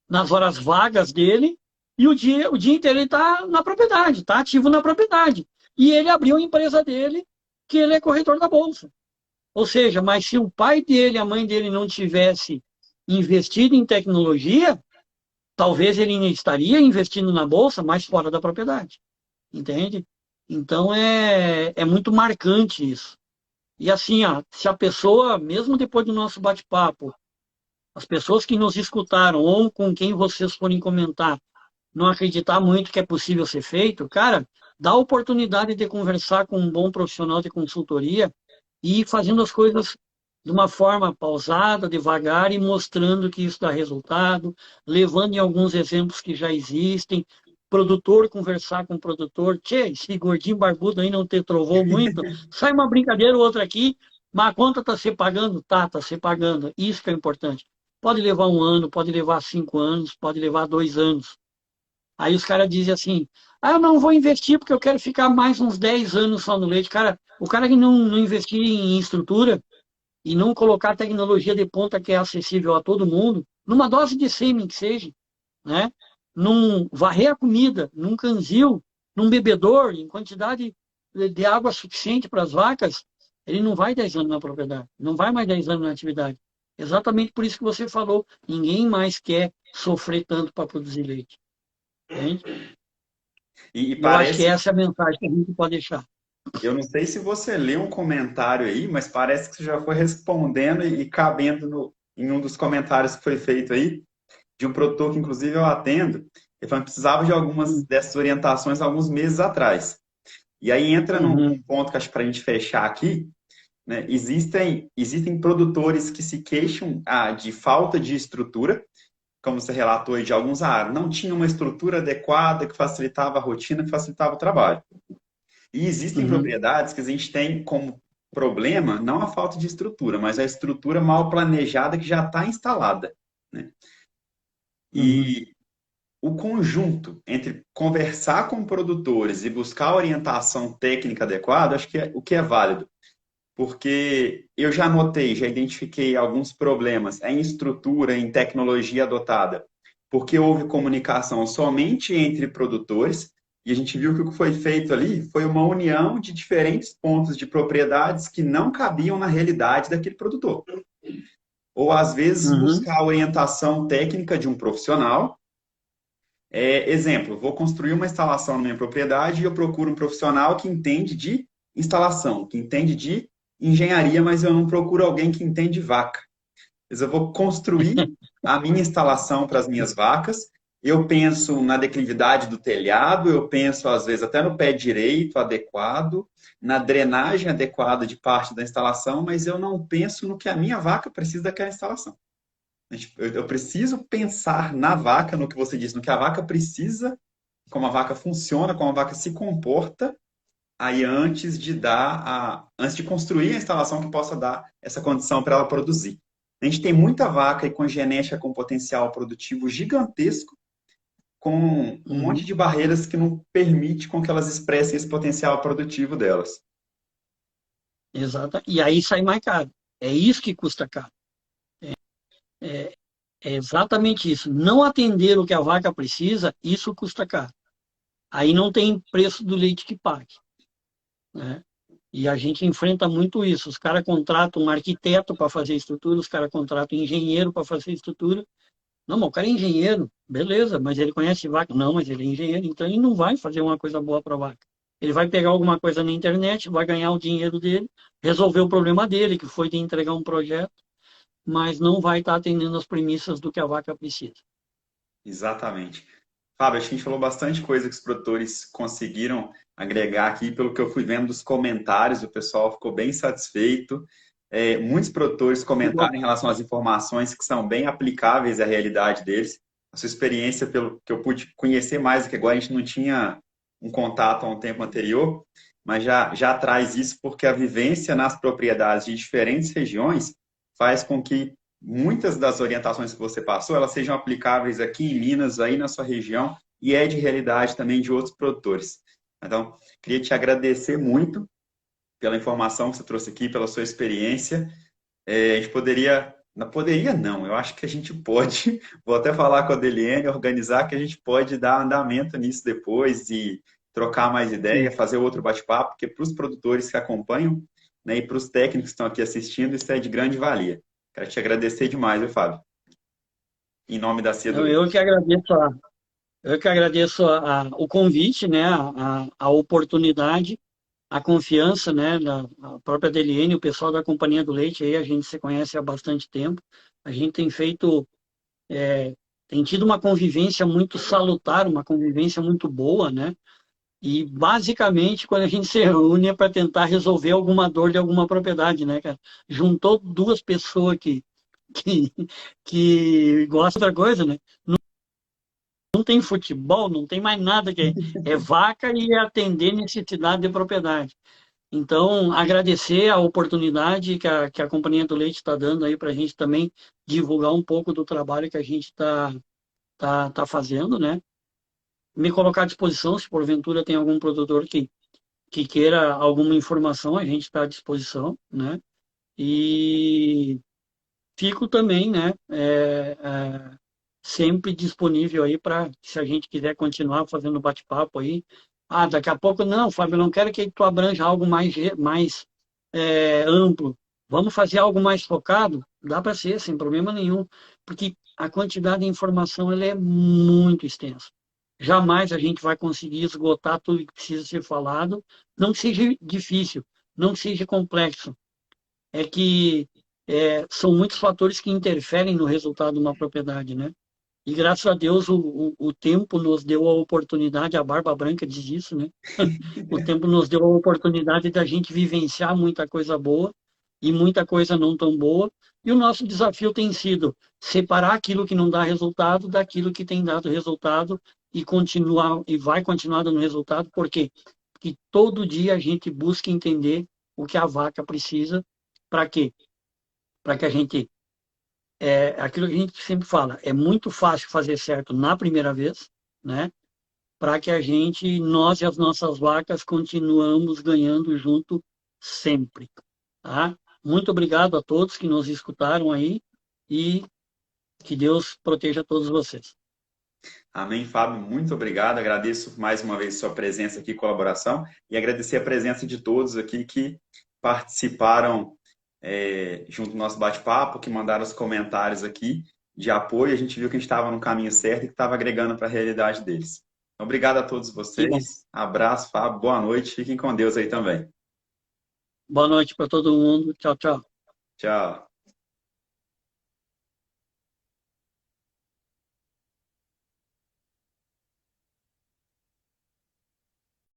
nas horas vagas dele, e o dia inteiro ele está na propriedade, está ativo na propriedade. E ele abriu a empresa dele, que ele é corretor da bolsa. Ou seja, mas se o pai dele, a mãe dele não tivesse investido em tecnologia, talvez ele estaria investindo na bolsa, mas fora da propriedade. Entende? Então é muito marcante isso. E assim, ó, se a pessoa, mesmo depois do nosso bate-papo, as pessoas que nos escutaram ou com quem vocês forem comentar, não acreditar muito que é possível ser feito, cara, dá a oportunidade de conversar com um bom profissional de consultoria e ir fazendo as coisas de uma forma pausada, devagar e mostrando que isso dá resultado, levando em alguns exemplos que já existem, produtor conversar com o produtor, tchê, esse gordinho barbudo aí não te trovou muito, sai uma brincadeira ou outra aqui, mas a conta está se pagando? Tá se pagando. Isso que é importante. Pode levar 1 ano, pode levar 5 anos, pode levar 2 anos. Aí os caras dizem assim, eu não vou investir porque eu quero ficar mais uns 10 anos só no leite. Cara, o cara que não investir em estrutura e não colocar tecnologia de ponta que é acessível a todo mundo, numa dose de sêmen que seja, né? Num varrer a comida, num canzil, num bebedor, em quantidade de água suficiente para as vacas, ele não vai 10 anos na propriedade, não vai mais 10 anos na atividade. Exatamente por isso que você falou, ninguém mais quer sofrer tanto para produzir leite. Entende? E Eu acho que parece, essa é a mensagem que a gente pode deixar. eu não sei se você leu um comentário aí, mas parece que você já foi respondendo e cabendo em um dos comentários que foi feito aí, de um produtor que inclusive eu atendo, ele falou que precisava de algumas dessas orientações alguns meses atrás. E aí entra num Uhum, ponto que acho para a gente fechar aqui, né? Existem produtores que se queixam de falta de estrutura, como você relatou aí, de alguns, não tinha uma estrutura adequada que facilitava a rotina, que facilitava o trabalho. E existem uhum, propriedades que a gente tem como problema, não a falta de estrutura, mas a estrutura mal planejada que já está instalada, né? uhum. E o conjunto entre conversar com produtores e buscar a orientação técnica adequada, acho que é o que é válido. Porque eu já notei, já identifiquei alguns problemas em estrutura, em tecnologia adotada, porque houve comunicação somente entre produtores, e a gente viu que o que foi feito ali foi uma união de diferentes pontos de propriedades que não cabiam na realidade daquele produtor. Ou, às vezes, Uhum. buscar a orientação técnica de um profissional. Exemplo, vou construir uma instalação na minha propriedade e eu procuro um profissional que entende de instalação, que entende de engenharia, mas eu não procuro alguém que entende de vaca. Mas eu vou construir a minha instalação para as minhas vacas. Eu penso na declividade do telhado, eu penso, às vezes, até no pé direito adequado, na drenagem adequada de parte da instalação, mas eu não penso no que a minha vaca precisa daquela instalação. Eu preciso pensar na vaca, no que você disse, no que a vaca precisa, como a vaca funciona, como a vaca se comporta, aí antes de construir a instalação que possa dar essa condição para ela produzir. A gente tem muita vaca e com genética com potencial produtivo gigantesco, com um monte Uhum. de barreiras que não permite com que elas expressem esse potencial produtivo delas. Exato. E aí sai mais caro. É isso que custa caro. É, é exatamente isso. Não atender o que a vaca precisa, isso custa caro. Aí não tem preço do leite que pague, né? E a gente enfrenta muito isso. Os caras contratam um arquiteto para fazer estrutura, os caras contratam um engenheiro para fazer estrutura. Não, mas o cara é engenheiro, beleza, mas ele conhece vaca. Não, mas ele é engenheiro, então ele não vai fazer uma coisa boa para a vaca. Ele vai pegar alguma coisa na internet, vai ganhar o dinheiro dele, resolver o problema dele, que foi de entregar um projeto, mas não vai estar atendendo as premissas do que a vaca precisa. Exatamente. Fábio, acho que a gente falou bastante coisa que os produtores conseguiram agregar aqui, pelo que eu fui vendo dos comentários, o pessoal ficou bem satisfeito. Muitos produtores Que bom. comentaram em relação às informações que são bem aplicáveis à realidade deles. A sua experiência, pelo que eu pude conhecer mais, que agora a gente não tinha um contato a um tempo anterior, mas já traz isso porque a vivência nas propriedades de diferentes regiões faz com que muitas das orientações que você passou, elas sejam aplicáveis aqui em Minas, aí na sua região, e é de realidade também de outros produtores. Então, queria te agradecer muito pela informação que você trouxe aqui, pela sua experiência. A gente poderia, não poderia não, eu acho que a gente pode, vou até falar com a Deliene, organizar que a gente pode dar andamento nisso depois e trocar mais ideia, Sim. fazer outro bate-papo, porque para os produtores que acompanham, né, e para os técnicos que estão aqui assistindo, isso é de grande valia. Quero te agradecer demais, viu, Fábio? Em nome da Cia do Então, eu Leite. que agradeço o convite, né, a oportunidade, a confiança, né, da a própria DLN, o pessoal da Companhia do Leite, aí a gente se conhece há bastante tempo. A gente tem feito, tem tido uma convivência muito salutar, uma convivência muito boa, né? E basicamente, quando a gente se reúne é para tentar resolver alguma dor de alguma propriedade, né, cara? Juntou duas pessoas que, que gostam de outra coisa, né? Não tem futebol, não tem mais nada é vaca e atender necessidade de propriedade. Então, agradecer a oportunidade que a Companhia do Leite está dando aí para a gente também divulgar um pouco do trabalho que a gente tá fazendo, né? Me colocar à disposição, se porventura tem algum produtor que queira alguma informação, a gente está à disposição, né? E fico também, né? Sempre disponível aí para, se a gente quiser continuar fazendo bate-papo aí. Ah, daqui a pouco, não, Fábio, não quero que tu abranja algo mais amplo. Vamos fazer algo mais focado? Dá para ser, sem problema nenhum, porque a quantidade de informação ela é muito extensa. Jamais a gente vai conseguir esgotar tudo que precisa ser falado, não que seja difícil, não que seja complexo. É que são muitos fatores que interferem no resultado de uma propriedade, né? E graças a Deus o tempo nos deu a oportunidade, a Barba Branca diz isso, né? O tempo nos deu a oportunidade da gente vivenciar muita coisa boa e muita coisa não tão boa. E o nosso desafio tem sido separar aquilo que não dá resultado daquilo que tem dado resultado e continuar e vai continuar dando resultado. Por quê? Porque todo dia a gente busca entender o que a vaca precisa. Para quê? Para que a gente aquilo que a gente sempre fala, é muito fácil fazer certo na primeira vez, né? Para que a gente, nós e as nossas vacas, continuamos ganhando junto sempre, tá? Muito obrigado a todos que nos escutaram aí e que Deus proteja todos vocês. Amém, Fábio, muito obrigado. Agradeço mais uma vez sua presença aqui, colaboração, e agradecer a presença de todos aqui que participaram junto do nosso bate-papo, que mandaram os comentários aqui de apoio. A gente viu que a gente estava no caminho certo e que estava agregando para a realidade deles. Então, obrigado a todos Que bom. vocês. Abraço, Fábio. Boa noite. Fiquem com Deus aí também. Boa noite para todo mundo. Tchau, tchau. Tchau.